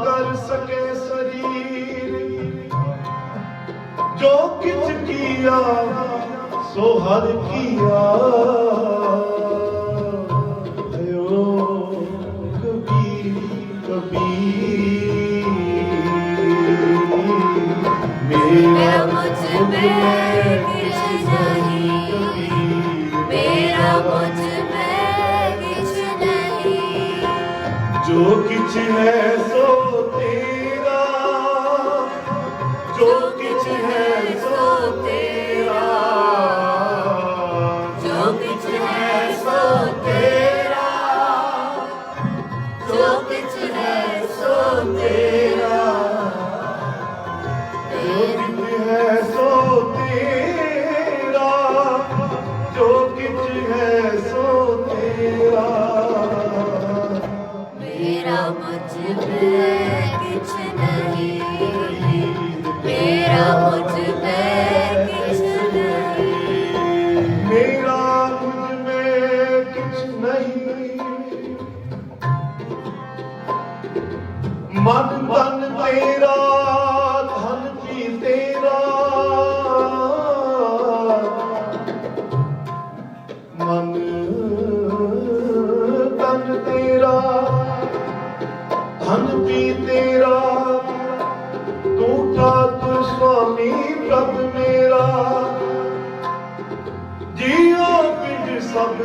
कर सके शरीर, जो किछ किया सो हर किया, भयो कबीर कबीर, मेरा मुझ में किछ नहीं, मेरा मुझ में किछ नहीं, जो किछ है सो तेरा, जो किछ है सो तेरा, जो किछ है सो तेरा, जो किछ है सो तेरा, जो किछ है सो तेरा, जो किछ है सो तेरा, मेरा मुझ में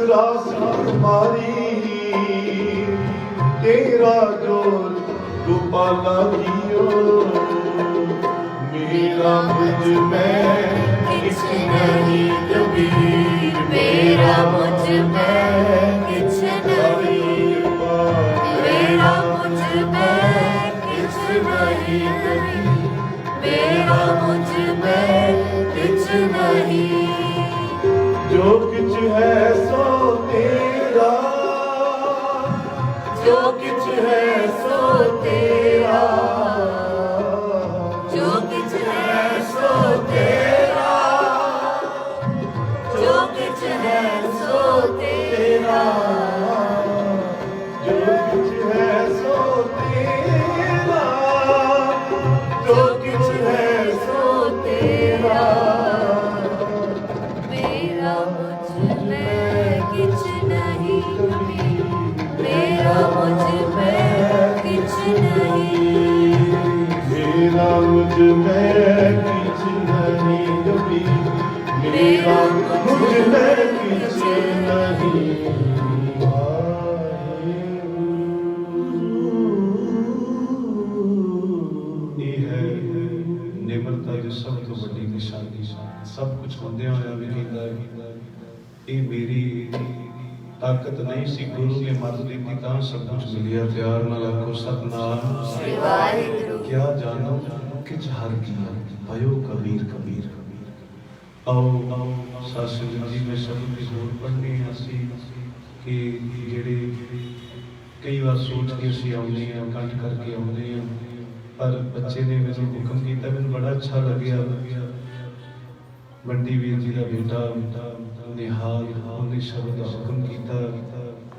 रास तुम्हारी तेरा जोर गोपाला जियो मेरा मुझ में किछ नहीं कबीर मेरा मुझ में किछ नहीं मेरा मुझ में किछ नहीं कबीर मेरा मुझ में किछ नहीं जो कुछ है सो तेरा जो कुछ है सो तेरा जो कुछ है सो तेरा जो कुछ है सो तेरा जो कुछ है सो तेरा जो कुछ है सो तेरा मेरा मुझ में किछ नहीं मेरा मुझ में किछ नहीं मेरा मुझ में किछ नहीं कभी मेरा मुझ में किछ नहीं ਇਹ ਹੈ ਨਿਮਰਤਾ ਦੀ ਸਭ ਤੋਂ ਵੱਡੀ ਨਿਸ਼ਾਨੀ ਸਭ ਕੁਝ ਹੁੰਦਿਆਂ ਹੋਇਆ ਵੀ ਕਹਿੰਦਾ ਇਹ ਮੇਰੀ ਤਾਕਤ ਨਹੀਂ ਸੀ ਗੁਰੂ ਨੇ ਮਦਦ ਦਿੱਤੀ ਤਾਂ ਸਭ ਕੁਝ ਮਿਲਿਆ ਪਿਆਰ ਨਾਲ ਆਖੋ ਸਤਨਾਮ ਸ੍ਰੀ ਵਾਹਿਗੁਰੂ ਕਿਆ ਜਾਣੋ ਕਿਛ ਹਰ ਕੀਆ ਭਇਓ ਕਬੀਰ ਕਬੀਰ ਆਓ ਸਾਸਿਲ ਜੀ ਮੈਂ ਸ਼ਬਦ ਦੀ ਹੋਰ ਪੜ੍ਹਨੀ ਅਸੀਂ ਕਿ ਜਿਹੜੇ ਕਈ ਵਾਰ ਸੋਚ ਕੇ ਅਸੀਂ ਆਉਂਦੇ ਹਾਂ ਕੰਠ ਕਰਕੇ ਆਉਂਦੇ ਹਾਂ ਪਰ ਬੱਚੇ ਨੇ ਮੈਨੂੰ ਹੁਕਮ ਕੀਤਾ ਮੈਨੂੰ ਬੜਾ ਅੱਛਾ ਲੱਗਿਆ ਵੱਡੀ ਵੀਰ ਜੀ ਦਾ ਬੇਟਾ ਨਿਹਾਲ ਉਹਨੇ ਸ਼ਬਦ ਦਾ ਹੁਕਮ ਕੀਤਾ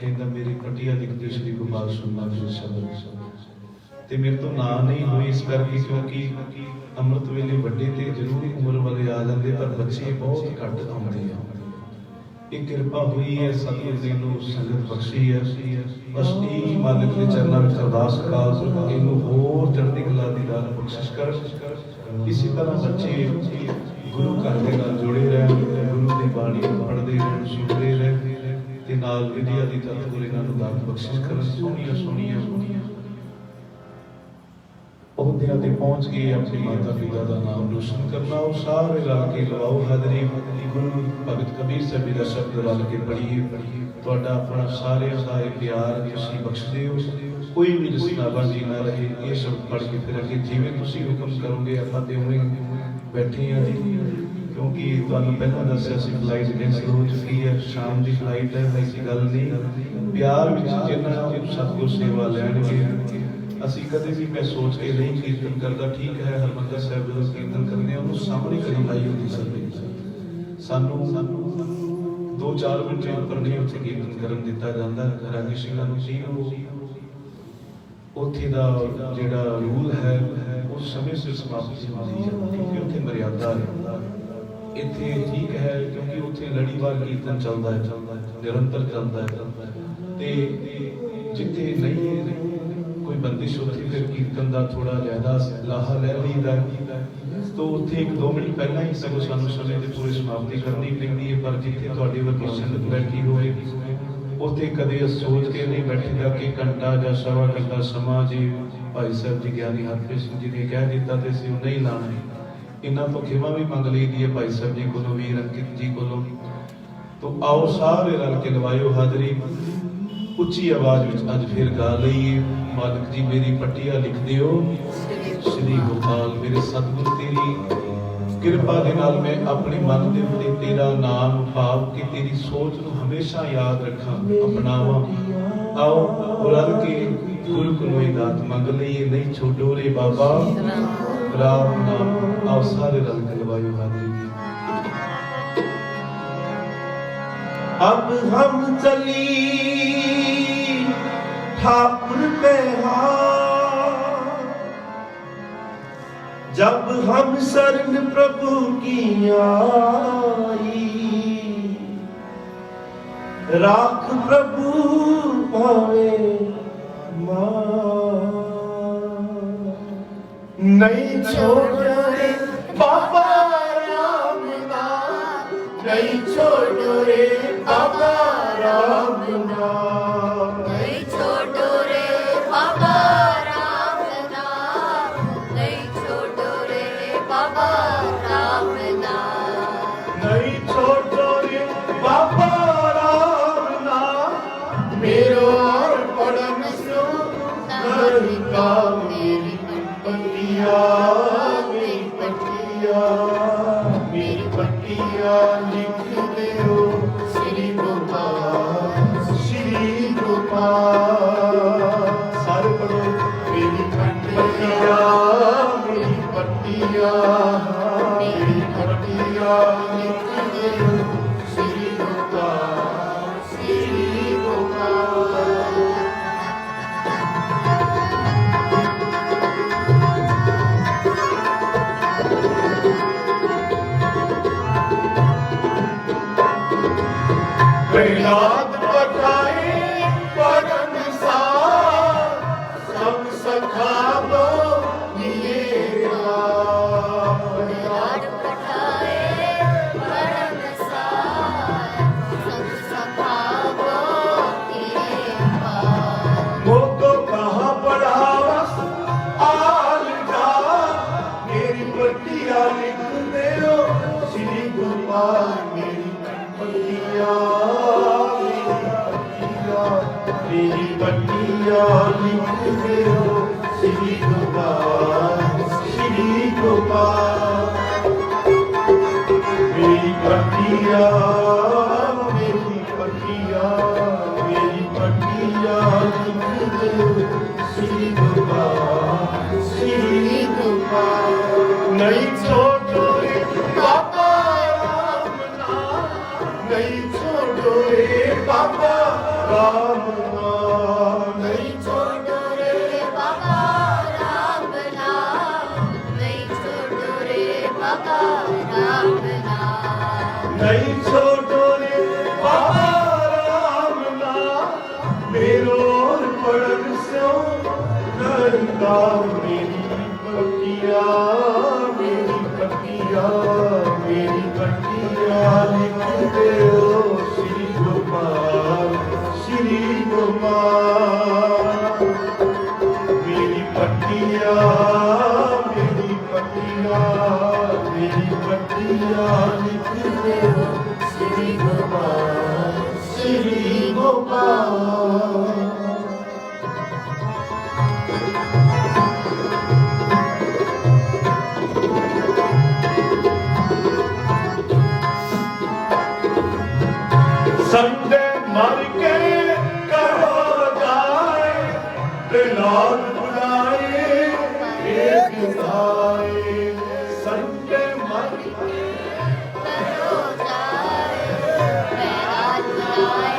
ਕਹਿੰਦਾ ਮੇਰੀ ਪਟਿਆ ਲਿਖਦੇ ਸ਼੍ਰੀ ਗੋਪਾਲ ਸੁਣਨਾ ਦੇ ਸ਼ਬਦ ਤੇ ਮੇਰੇ ਤੋਂ ਨਾ ਨਹੀਂ ਹੋਈ ਇਸ ਕਰਕੇ ਕਿਉਂਕਿ ਅੰਮ੍ਰਿਤ ਵੇਲੇ ਵੱਡੇ ਤੇ ਜ਼ਰੂਰ ਉਮਰ ਵਾਲੇ ਆ ਜਾਂਦੇ ਪਰ ਬੱਚੇ ਬਹੁਤ ਘੱਟ ਆਉਂਦੇ ਆ ਇਹ ਕਿਰਪਾ ਹੋਈ ਹੈ ਸਤਿਗੁਰ ਜੀ ਨੂੰ ਸੰਗਤ ਬਖਸ਼ੀ ਹੈ ਬਸ ਇਹ ਮਾਲਕ ਦੇ ਚਰਨਾਂ ਵਿੱਚ ਅਰਦਾਸ ਕਰਾਓ ਇਹਨੂੰ ਹੋਰ ਚੜ੍ਹਦੀ ਕਲਾ ਦੀ ਦਾਤ ਬਖਸ਼ਿਸ਼ ਕਰ ਇਸੇ ਤਰ੍ਹਾਂ ਬੱਚੇ ਗੁਰੂ ਘਰ ਦੇ ਨਾਲ ਜੁੜੇ ਰਹਿਣ ਗੁਰੂ ਦੀ ਬਾਣੀ ਨੂੰ ਪੜ੍ਹਦੇ ਰਹਿਣ ਸੁਣਦੇ ਰਹਿਣ ਤੇ ਨਾਲ ਵਿਦਿਆ ਦੀ ਤਤਪੁਰ ਇਹਨਾਂ ਨੂੰ ਦਾਤ ਬਖਸ਼ਿਸ਼ ਕਰਨ ਸੋਹਣੀਆਂ ਸੋਹਣੀਆਂ ਉਹਦਿਆਂ ਤੇ ਪਹੁੰਚ ਕੇ ਆਪਣੇ ਮਾਤਾ ਪਿਤਾ ਦਾ ਨਾਮ ਰੋਸ਼ਨ ਕਰਨਾ ਉਹ ਸਾਰੇ ਰਲ ਕੇ ਲਵਾਓ ਹਾਜ਼ਰੀ ਗੁਰੂ ਭਗਤ ਕਬੀਰ ਸਾਹਿਬ ਦਾ ਸ਼ਬਦ ਰਲ ਕੇ ਪੜ੍ਹੀਏ ਤੁਹਾਡਾ ਆਪਣਾ ਸਾਰਿਆਂ ਦਾ ਇਹ ਪਿਆਰ ਤੁਸੀਂ ਬਖਸ਼ਦੇ ਹੋ ਕੋਈ ਵੀ ਜਸਨਾਵਾ ਜੀ ਨਾ ਰਹੇ ਇਹ ਸ਼ਬਦ ਪੜ੍ਹ ਕੇ ਫਿਰ ਅੱਗੇ ਜਿਵੇਂ ਤੁਸੀਂ ਹੁਕਮ ਕਰੋਗੇ ਆਪਾਂ ਤੇ ਉਵੇਂ ਬੈਠੇ ਹਾਂ ਜੀ ਕਿਉਂਕਿ ਤੁਹਾਨੂੰ ਪਹਿਲਾਂ ਦੱਸਿਆ ਸੀ ਫਲਾਈਟ ਕੈਂਸਲ ਹੋ ਚੁੱਕੀ ਹੈ ਸ਼ਾਮ ਦੀ ਫਲਾਈਟ ਹੈ ਐਸੀ ਗੱਲ ਨਹੀਂ ਪਿਆਰ ਵਿੱਚ ਜਿੰਨਾ ਸਤਿਗੁਰ ਸੇਵਾ ਲੈਣਗੇ ਅਸੀਂ ਕਦੇ ਵੀ ਮੈਂ ਸੋਚ ਕੇ ਨਹੀਂ ਕੀਰਤਨ ਕਰਦਾ ਠੀਕ ਹੈ ਹਰਮੰਦਰ ਸਾਹਿਬ ਜਦੋਂ ਕੀਰਤਨ ਕਰਨੇ ਉਹਨੂੰ ਸਾਹਮਣੇ ਕਰੀ ਲਾਈ ਹੁੰਦੀ ਸਾਨੂੰ 2-4 ਮਿੰਟ ਉੱਪਰ ਨਹੀਂ ਉੱਥੇ ਕੀਰਤਨ ਕਰਨ ਦਿੱਤਾ ਜਾਂਦਾ ਰਾਗੀ ਸਿੰਘਾਂ ਨੂੰ ਸੀ ਉੱਥੇ ਦਾ ਜਿਹੜਾ ਰੂਲ ਹੈ ਉਹ ਸਮੇਂ ਸਿਰ ਸਮਾਪਤ ਹੁੰਦੀ ਹੈ ਕਿਉਂਕਿ ਉੱਥੇ ਮਰਿਆਦਾ ਹੈ ਇੱਥੇ ਠੀਕ ਹੈ ਕਿਉਂਕਿ ਉੱਥੇ ਲੜੀਵਾਰ ਕੀਰਤਨ ਚੱਲਦਾ ਹੈ ਨਿਰੰਤਰ ਚੱਲਦਾ ਹੈ ਤੇ ਜਿੱਥੇ ਨਹੀਂ ਕੋਈ ਬੰਦਿਸ਼ ਉੱਥੇ ਫਿਰ ਕੀਰਤਨ ਦਾ ਥੋੜਾ ਜ਼ਿਆਦਾ ਲਾਹਾ ਲੈ ਲਈਦਾ तो उत्थे 1-2 मिनट पहला ही सगों सानू समय की पूरी समाप्ति करनी पैंदी है पर जिथे तुहाडी वर्गी संगत बैठी होए उत्थे कदे सोच के नहीं बैठीदा कि घंटा या सवा घंटा समा जी भाई साहब जी ज्ञानी हरप्रीत सिंह जी ने कह दिता तो असीं नहीं लाना इन्हां तो खिमा भी मंग लईदी है भाई साहब जी कोलों वीर अंकित जी कोलों तो आओ सारे रल के लवाइओ हाजरी उच्ची आवाज विच अज फिर गा लईए मालिक जी मेरी पट्टिया लिख दिओ श्री गोपाल मेरे सतगुरु तेरी कृपा दे नाल मैं अपने मन दे उत्ते तेरा नाम भाव के तेरी सोच नूं हमेशा याद रखां अपनावां आओ रल के गुरु कोलों दात मंग लईए नहीं छोड़ो रे बाबा राम नाम आओ सारे रल के लवाइओ हाजरी अब हम चली ठाकुर पे जब हम शरण प्रभु की आई राख प्रभु भावे नहीं छोड़े बाबा राम नाम नहीं छोड़ो रे बाबा राम नाम, नहीं छोड़ो रे बाबा राम नाम, नहीं छोड़ो रे बाबा राम नाम, नहीं छोड़ो रे बाबा राम नाम, मेरो और पड़न सो घर का मेरी पट्टिया, मेरी पट्टिया, मेरी पट्टिया लिख दे हो श्री गोपाल, श्री गोपाल। सारे पढ़ो मेरी पट्टिया, मेरी पट्टिया, मेरी पट्टिया लिख दे हो श्री गोपाल, श्री गोपाल। प्रहलाद पठाए परम सार, सब सखा दो लिए लाड पठाए परम सार, सब सखावो तेरे पार, मोको कहाँ पढ़ावस आल जा, मेरी पट्टिया लिख दे हो श्री गोपाल, मेरी पट्टिया, मेरी पट्टिया लिख दे हो श्री गोपाल, श्री गोपाल। मेरी पट्टिया, मेरी पट्टिया, मेरी पट्टिया लिख दे हो श्री गोपाल, श्री गोपाल। नहीं छोड़ो रे बाबा राम नाम, नहीं छोड़ो रे बाबा राम नाम, नहीं छोड़ो रे बाबा राम नाम, नहीं छोड़ो रे बाबा राम नाम, नहीं छोड़ो रे बाबा राम नाम, मेरो और पड़न सो नरका मेरी पट्टिया, मेरी पट्टिया, मेरी पट्टिया लिख दे हो श्री गोपाल, श्री गोपाल। मेरी पट्टिया, मेरी पट्टिया, मेरी पट्टिया लिख दे हो श्री गोपाल, श्री गोपाल। संडे मर के कहो जाए, प्रहलाद बुलाए एक जाए, संडे मर के करो जाए, प्रहलाद बुलाए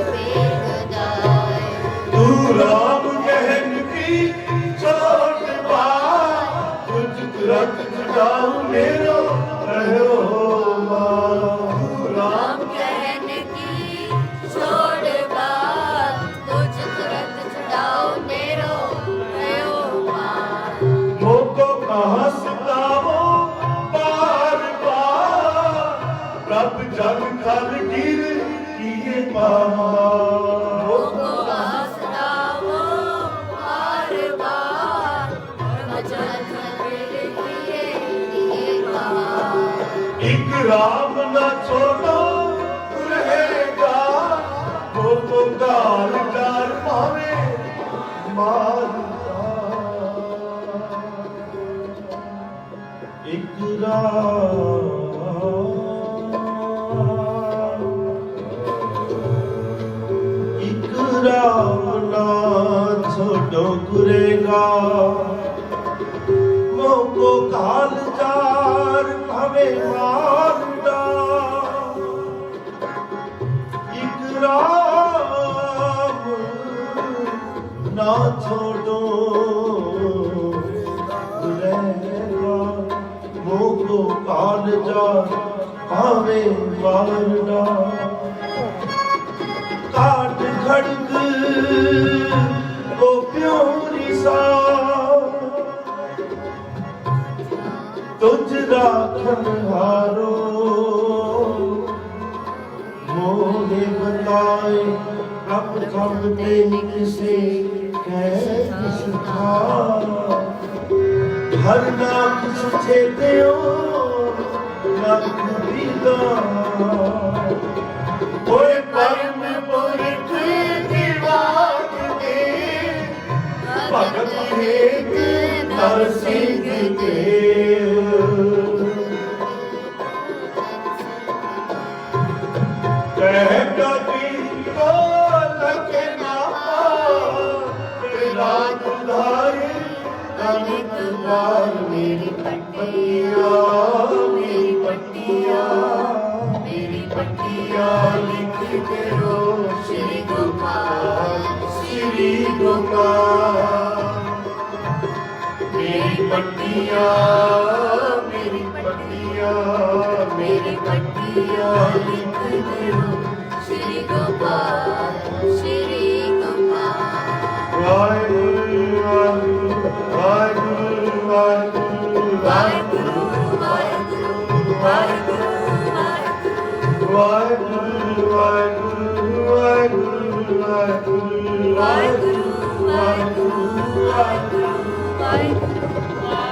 वेग जाए, तू राम कहन की चोट पा, तुझ तुरंत जुटाऊ मेरो रहो माँ। राम कहन की छोड़ बात, तुझ तुरंत छुड़ाओ मेरो भयो पार, मोको कहाँ सतावो बार बार, प्रभ जग खल गिर किए पार। मोको हंसताओ बार बार, भजन दिए दिए पार, एक राम न छोड़ो रहेगा, मोको गाल डाल पावे मारता। एक राम ना छोड़ो गुरेगा, मोको काल जार भावे मारदा। एक राम ना छोड़ो गुरेगा, मोको काल जार भावे मारदा। काट खड़ग गोपियों रिसा, तुझ राखन हारो ਪ੍ਰਭ ਤੇ ਨਿਕਸੇ ਕਹਿ ਕਿਸ ਥਾਂ ਹਰ ਨਾਮ ਸੁਚੇ ਦਿਓ ਲੱਖ ਦੀਦਾ ਓਏ ਪਰਮ ਪੁਰਖ ਦਿਵਾਤ ਦੇ ਭਗਤ ਹੇਤ ਨਰ ਸਿੰਘ ਦੇਵ ਕਹਿ ਕਬੀਰ ਕੋ ਲਗੇ ਨਾ ਤੇਰਾ ਉਧਾਰੇ ਅਨਿਤ ਵਾਰ ਮੇਰੀ ਪੱਟੀਆਂ ਲਿਖ ਕਰੋ ਸ਼੍ਰੀ ਗੋਪਾਲ ਮੇਰੀ ਪੱਟੀਆਂ ਲਿਖ ਕਰੋ ਸ਼੍ਰੀ ਗੋਪਾਲ ਵਾਹਿਗੁਰੂ ਵਾਹਿਗੁਰੂ ਵਾਹਿਗੁਰੂ ਵਾਹਿਗੁਰੂ ਵਾਹਿਗੁਰੂ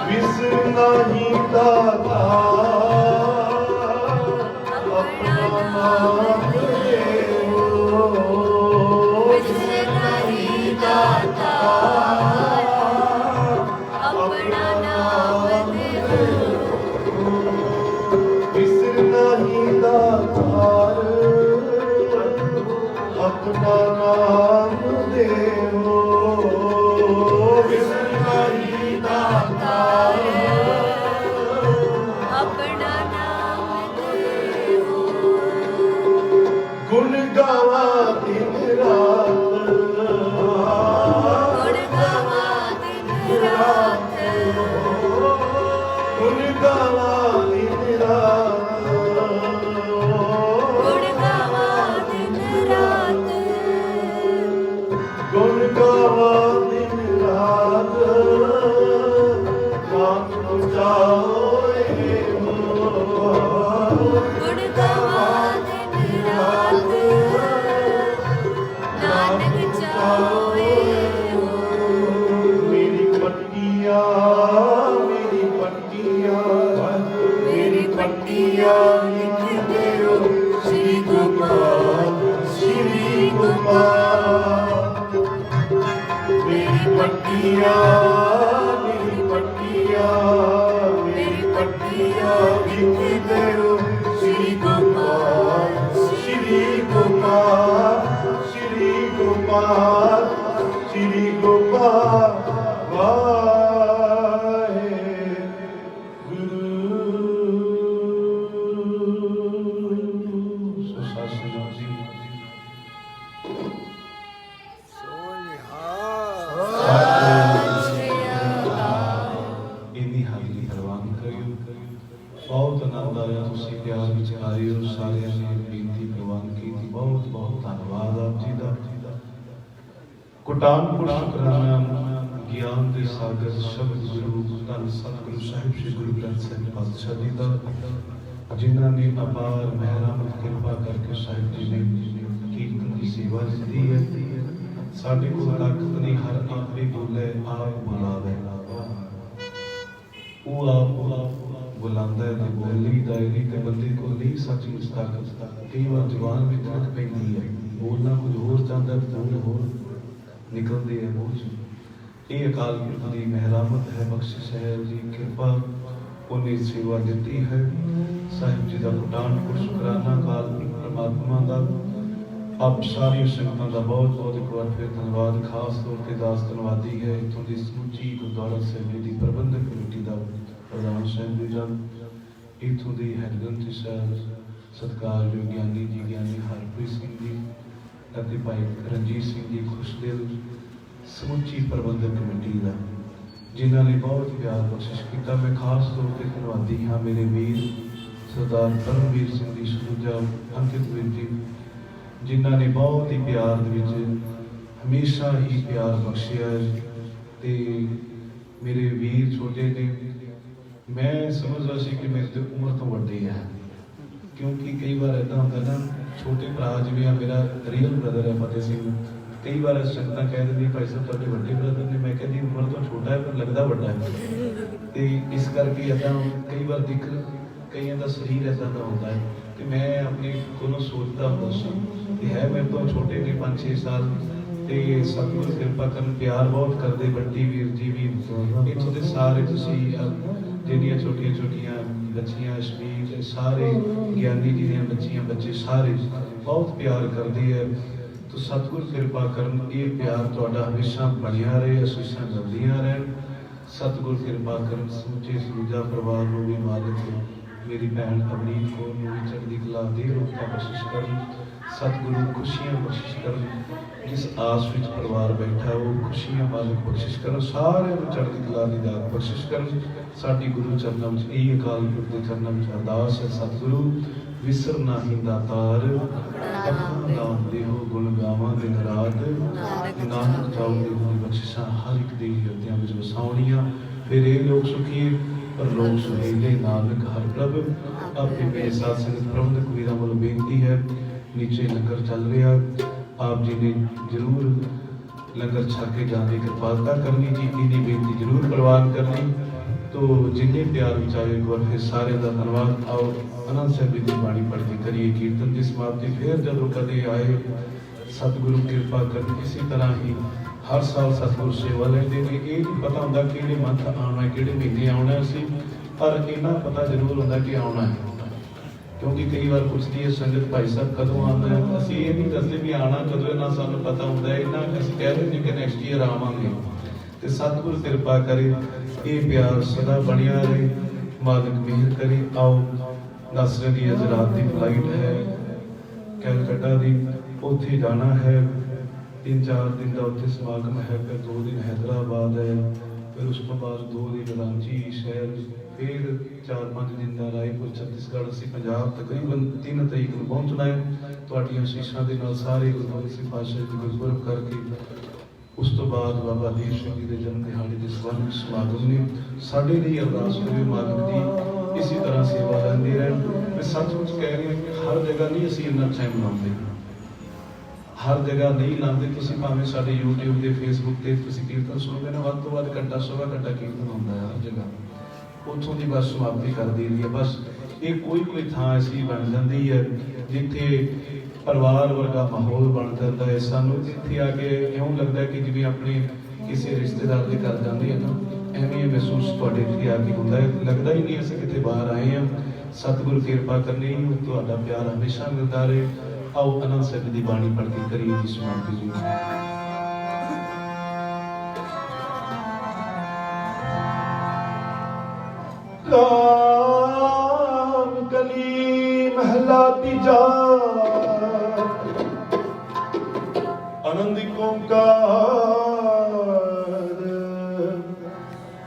ਵਿਸਰ ਨਹੀਂ ਦਾਤਾ ਆਪਣਾ ਨਾਮ ਲਿਓ ਵਿਸਰ ਨਹੀਂ ਦਾਤਾ ਆਪਣਾ ਨਾਮ ਲਿਓ ਵਿਸਰ ਨਹੀਂ ਦਾਤਾਰ ਆਪਣਾ ਨਾਮ ਦੇਵੋ ਵਿਸਰ ਨਹੀਂ ਦਾਤਾਰ ਆਪਣਾ ਨਾਮ ਦੇਵੋ ਗੁਣ ਗਾਵਾ ਦਿਨ ਰਾਤ ਗੁਣ ਗਾਵਾ ਦਿਨ ਰਾਤ ਗੁਣ ਗਾਵਾ ਦਿਨ ਰਾਤ ਗੁਣ ਗਾਵਾ ਦਿਨ ਰਾਤ ਨਾਮ ਪੁਜਾਏ ਗੁਣ ਗਾਵਾ ਦਿਨ ਰਾਤ ਨਾਨਕ ਚਾਹੇ ਮੇਰੀ ਪੱਟੀਆਂ ਲਿਖ ਦਿਓ ਸ਼੍ਰੀ ਗੋਪਾਲ ਮੇਰੀ ਪੱਟੀਆਂ ਲਿਖ ਦਿਓ ਸ਼੍ਰੀ ਗੋਪਾਲ ਵਾਹਿਗੁਰੂ ਸੋ ਸਾਸੀ ਜੀ ਇੰਨੀ ਹਾਜ਼ਰੀ ਪ੍ਰਵਾਨ ਕਰਿਓ ਬਹੁਤ ਆਨੰਦ ਆਇਆ ਤੁਸੀਂ ਪਿਆਰ ਵਿੱਚ ਆਏ ਹੋ ਸਾਰਿਆਂ ਨੇ ਬੇਨਤੀ ਪ੍ਰਵਾਨ ਕੀਤੀ ਬਹੁਤ ਬਹੁਤ ਧੰਨਵਾਦ ਆਪ ਜੀ ਦਾ ਕੁਟਾਨਪੁਰ ਸ਼ੁਕਰਾਨਾ ਗਿਆਨ ਦੇ ਸਾਗਰ ਸ਼ਬਦ ਗੁਰੂ ਧੰਨ ਸਤਿਗੁਰੂ ਸਾਹਿਬ ਸ੍ਰੀ ਗੁਰੂ ਗ੍ਰੰਥ ਸਾਹਿਬ ਪਾਤਸ਼ਾਹ ਜੀ ਦਾ ਜਿਨ੍ਹਾਂ ਨੇ ਅਪਾਰ ਮਿਹਰਮਤ ਕਿਰਪਾ ਕਰਕੇ ਸਾਹਿਬ ਜੀ ਨੇ ਕੀਰਤਨ ਦੀ ਸੇਵਾ ਦਿੱਤੀ ਹੈ ਸਾਡੇ ਕੋਲ ਤਾਕਤ ਨਹੀਂ ਹਰ ਆਪੇ ਬੋਲੇ ਆਪ ਬੁਲਾਵੇ ਉਹ ਆਪ ਬੁਲਾਉਂਦਾ ਹੈ ਤੇ ਬੋਲੀ ਦਾਇਰੀ ਤੇ ਬੰਦੇ ਕੋਲ ਨਹੀਂ ਸੱਚਮੁੱਚ ਤਾਕਤ ਕਈ ਵਾਰ ਜ਼ੁਬਾਨ ਵਿੱਚ ਰਖ ਪੈਂਦੀ ਹੈ ਬੋਲਣਾ ਕੁਝ ਹੋਰ ਚਾਹੁੰਦਾ ਬੋਲ ਹੋਰ ਨਿਕਲਦੇ ਹੈ ਮੂੰਹ ਇਹ ਅਕਾਲ ਪੁਰਖ ਦੀ ਮਿਹਰਮਤ ਹੈ ਬਖਸ਼ਿਸ਼ ਹੈ ਜੀ ਕਿਰਪਾ ਉਹਨੇ ਸੇਵਾ ਦਿੱਤੀ ਹੈ ਸਾਹਿਬ ਜੀ ਦਾ ਕੁਟਾਨਪੁਰ ਸ਼ੁਕਰਾਨਾ ਕਾਲ ਪਰਮਾਤਮਾ ਦਾ ਆਪ ਸਾਰੀ ਸੰਗਤਾਂ ਦਾ ਬਹੁਤ ਬਹੁਤ ਇੱਕ ਵਾਰ ਫਿਰ ਧੰਨਵਾਦ ਖਾਸ ਤੌਰ ਤੇ ਦਾਸ ਧੰਨਵਾਦੀ ਹੈ ਇੱਥੋਂ ਦੀ ਸਮੁੱਚੀ ਗੁਰਦੁਆਰਾ ਸਾਹਿਬ ਦੀ ਪ੍ਰਬੰਧਕ ਕਮੇਟੀ ਦਾ ਪ੍ਰਧਾਨ ਸਾਹਿਬ ਜੀ ਜਨ ਇੱਥੋਂ ਦੀ ਹੈਡ ਗ੍ਰੰਥੀ ਸਾਹਿਬ ਸਤਿਕਾਰਯੋਗ ਗਿਆਨੀ ਜੀ ਗਿਆਨੀ ਹਰਪ੍ਰੀਤ ਸਿੰਘ ਜੀ ਅਤੇ ਭਾਈ ਰਣਜੀਤ ਸਿੰਘ ਜੀ ਖੁਸ਼ਦਿਲ ਸਮੁੱਚੀ ਪ੍ਰਬੰਧਕ ਕਮੇਟੀ ਦਾ ਜਿਨ੍ਹਾਂ ਨੇ ਬਹੁਤ ਪਿਆਰ ਬਖਸ਼ਿਸ਼ ਕੀਤਾ ਮੈਂ ਖਾਸ ਤੌਰ ਤੇ ਧੰਨਵਾਦੀ ਹਾਂ ਮੇਰੇ ਵੀਰ ਸਰਦਾਰ ਪਰਮਵੀਰ ਸਿੰਘ ਦੀ ਸੁਜਾ ਅੰਕਿਤ ਵੀਰ ਜੀ ਜਿਨ੍ਹਾਂ ਨੇ ਬਹੁਤ ਹੀ ਪਿਆਰ ਦੇ ਵਿੱਚ ਹਮੇਸ਼ਾ ਹੀ ਪਿਆਰ ਬਖਸ਼ਿਆ ਤੇ ਮੇਰੇ ਵੀਰ ਛੋਟੇ ਨੇ ਮੈਂ ਸਮਝਦਾ ਸੀ ਕਿ ਮੇਰੇ ਤੋਂ ਉਮਰ ਤੋਂ ਵੱਡੇ ਆ ਕਿਉਂਕਿ ਕਈ ਵਾਰ ਇੱਦਾਂ ਹੁੰਦਾ ਨਾ ਛੋਟੇ ਭਰਾ ਜਿਵੇਂ ਆ ਮੇਰਾ ਰੀਅਲ ਬ੍ਰਦਰ ਹੈ ਫਤਿਹ ਸਿੰਘ कई बार संगतां कह दिंदी भाई साहब तुहाडे वड्डे ब्रदर ने, मैं कहदी उम्र तो छोटा है पर लगदा वड्डा है। ते इस करके इदां कई बार दिख कईयां दा शरीर इदां दा हुंदा है ते मैं अपने कोलों सोचदा हुंदा सी कि है मेरे तो छोटे ने 5-6 साल ते सतगुर किरपा करन प्यार बहुत करदे बड्डी वीर जी भी इत्थों दे सारे तुसीं जिहड़ियां छोटियां बच्चियां अशमीत सारे ज्ञानी जी दियां बच्चियां बच्चे सारे बहुत प्यार करदे है। तो सतगुर किरपा करन ये प्यार तुहाडा हमेशा बनिया रहे, आशीषां मिलदियां रहन। सतगुर किरपा करन समूचे सूजा परिवार नूं भी मालिक मेरी भैन अमरीत कौर नूं भी चढ़दी कला दे रोका बख्शिश करन। सतगुरु खुशियां बख्शिश करन, जिस आस विच परिवार बैठा वो खुशियां मालिक बख्शिश करन, सारे नूं चढ़दी कला दी दात बख्शिश करन। साडी गुरु चरणों विच इह अकाल पुरख दे चरणों विच अरदास है सतगुरु विसर नाहीं दातार नाम देहो गुण गावां दिन रात नानक चाहुंदे गुण बख्शिशां हर एक दे ਹਿਰਦਿਆਂ ਵਿੱਚ ਵਸਾਉਣੀਆਂ। फिर ये लोग सुखी पर लोग सुहेले नानक हर प्रभ आपके मेरे साथ संगत प्रबंधक वीरां ਵੱਲੋਂ बेनती है नीचे लंगर चल रहा आप जी ने जरूर लंगर छक के जाने की कृपालता करनी जी इन्नी बेनती जरूर प्रवान करनी। तो जिन्हें प्यार विचारे एक बार फिर सारे का धन्यवाद। आओ आनंद साहब जी की बाणी पढ़ के करिए कीर्तन की समाप्ति। फिर जदों कदे आए सतगुरु किरपा कर इसी तरह ही हर साल सतगुरु सेवा लेंदे ने। ये नहीं पता होंदा किहड़े मंथ आना है किहड़े महीने आना है पर इन्ना पता जरूर होंदा कि आना है क्योंकि कई बार पूछती है संगत भाई साहब कदों आना है असीं ये नहीं दसदे भी आना कदों ना सानूं पता होंदा है इन्ना असीं कह रहे कि नैक्सट ईयर आवांगे। ते सतगुरु किरपा करे ये प्यार सदा बनिया रहे मालिक मेहर करे। आओ 10 की अज रात की फ्लाइट है कैलकटा की उत्थे जाना है 3-4 दिन का उत्थे समागम है फिर 2 दिन हैदराबाद है फिर उस तो बाद 2 दिन रांची शहर फिर 4-5 दिन का रायपुर छत्तीसगढ़ असीं पंजाब तकरीबन 3 तरीक को पहुँचना है। तुहाडीआं शीशां दे नाल सारे गुरु गोबिंद सिंह पातशाह जी गुरपुरब करके उस तो बाद बाबा दीप सिंह जी के जन्म दिहाड़े के संबंध में समागम ने साढ़े लिए अरदास होवे मालिक दी इसी तरह सेवा लेंदे रहन। मैं सचमुच कह रही हूँ कि हर जगह नहीं असीं इन्ना टाइम लाते हर जगह नहीं लाते। तुसीं भावें साडे यूट्यूब के फेसबुक से तुसीं कीर्तन सुनोगे ना वध तो वध घंटा सवा घंटा कीर्तन होंदा है हर जगह उत्थों की बस समाप्ति कर दी है। बस ये कोई थां ऐसी बन जाती है जिथे परिवार वर्गा माहौल बन जाता है। सानू इत्थे आके इउं लगता है कि जिवें अपने किसी रिश्तेदार के घर जाते हैं ना एवें महसूस तुहाडे इत्थे आके होंदा है लगता ही नहीं असीं किते बाहर आए हैं। सतगुरु किरपा करनी तुहाडा प्यार हमेशा मिलता रहे। आओ आनंद साहब की बाणी पढ़ के करिए जी समाप्ति जी। काम कली महला तीजा आनंद ओंकार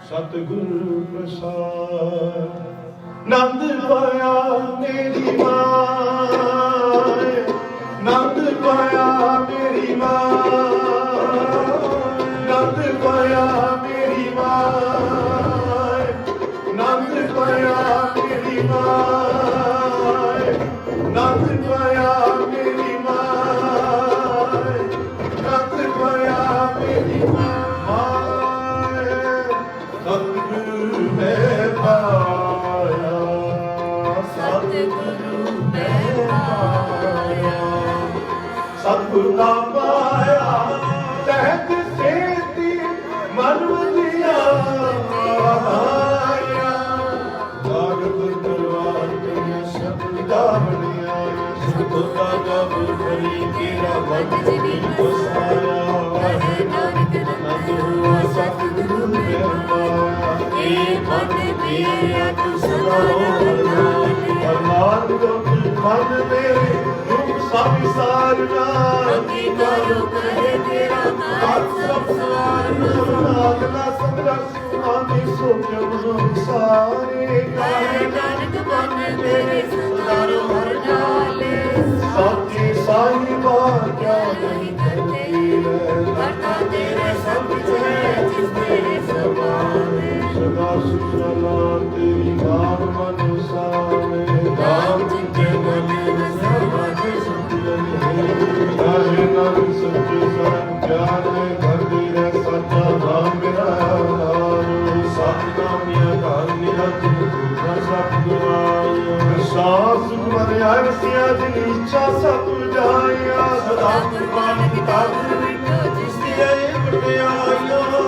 सतगुरु प्रसाद नंद पाया मेरी मां नंद पाया मेरी मां नंद पाया मेरी मां नंद पाया मेरी मां नंद पाया मेरी मां नंद पाया मेरी मां सतगुरु मैं पाया सतगुरु मैं पाया सतगुरु का पाया तहत सेती मन दिया साथी साहिबा क्या नहीं करती है करता तेरे सब कुछ है जिस तेरे समान सदा सुसला तेरी नाम अनुसार नाम जिनके मन में समाधि सुख है नाम सच्चे ਮਨਸਿਆ ਜਿਨ ਇੱਛਾ ਸਭ ਜਾਇਆ ਸਦਾ ਕੁਰਬਾਨ ਕਿਤਾਬ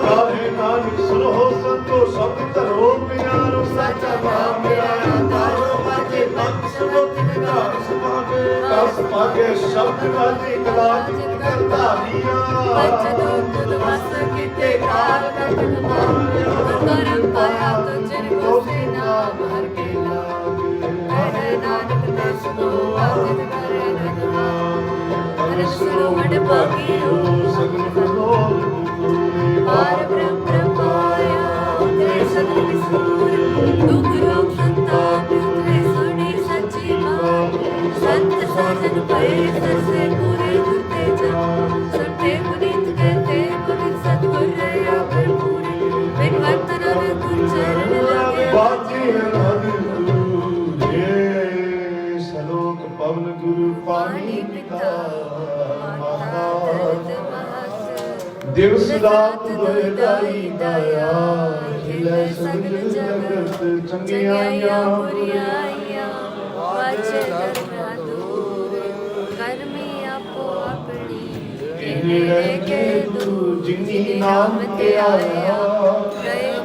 ਕਾਹੇ ਨਾਨਕ ਸੁਣੋ ਸੰਤੋ ਸਭ ਧਰੋ ਪਿਆਰੋ ਸੱਚਾ ਨਾਮ ਮੇਰਾ ਤਾਰੋ ਬਾਜੇ ਬੰਸ ਮੁਕਤ ਦਾ ਸੁਭਾਗੇ ਕਸ ਪਾਗੇ ਸ਼ਬਦ ਵਾਜੀ ਕਲਾ ਜਿਤ ਕਰਤਾ ਲੀਆ ਜਦੋਂ ਤੁਧ ਵਸ ਕੀਤੇ ਕਾਲ ਕਟਨ ਮਾਰਿਆ ਕਰਮ ਪਾਇਆ ਤੁਝੇ ਕੋਸੇ ਨਾਮ ਹਰ ਕੇ ਲਾਗੇ ਐ ਨਾਨਕ ਤੇ ਸੁਨੋ ਆਜਿਤ ਕਰੇ ਗਨਵਾ ਹਰ ਸੁਨੋ ਵਡ ਭਾਗਿਓ ਸਗਲ ਬਲੋਲ ਪਾਰ ਬ੍ਰਹਮ ਪ੍ਰਭਾਇਆ ਤੇ ਸਗਲ ਵਿਸੂਰ ਦੁਖ ਰੋਗ ਸੰਤਾਪ ਤੇ ਸੁਣੀ ਸੱਚੀ ਬਾਤ ਸੰਤ ਸਾਜਨ ਪਏ ਸਰਸੇ ਪੂਰੇ ਦੁਤੇ ਜਨ ਸਤੇ ਪੁਨੀਤ ਕਹਤੇ ਪੁਨੀਤ ਸਤਿਗੁਰ ਰਹਾ ਭਰਪੂਰੀ ਬਿਨ ਵਰਤਨ ਗੁਰ ਚਰਨ ਲਾਗੇ ਬਾਜੀ ਹਰਿ ਗੁਰੂ ਜੇ ਸਲੋਕ ਪਵਨ ਗੁਰੂ ਪਾਣੀ ਪਿਤਾ ਮਹਾਰਾਜ ਦਿਵਸ ਰਾਤ ਦੁਇ ਦਾਈ ਦਾਇਆ ਖਿਲੇ ਸਗਲ ਜਗਤ ਚੰਗਿਆਈਆਂ ਬੁਰੀਆਈਆਂ ਵਾਚੇ ਕਰਨਾ ਦੂਰ ਕਰਮੀ ਆਪੋ ਆਪਣੀ ਨੇੜੇ ਕੇ ਤੂੰ ਜਿਨੀ ਨਾਮ ਤੇ ਆਇਆ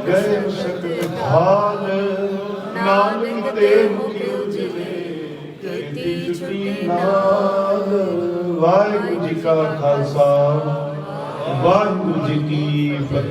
ਗਏ ਸ਼ਕਤ ਖਾਲ ਨਾਨਕ ਦੇ ਮੁਖ ਉਜਲੇ ਕੀਤੀ ਛੁੱਟੀ ਨਾਲ ਵਾਹਿਗੁਰੂ ਜੀ ਕਾ ਖਾਲਸਾ ਵਾਹਿਗੁਰੂ ਜੀ ਕੀ ਫਤਿਹ।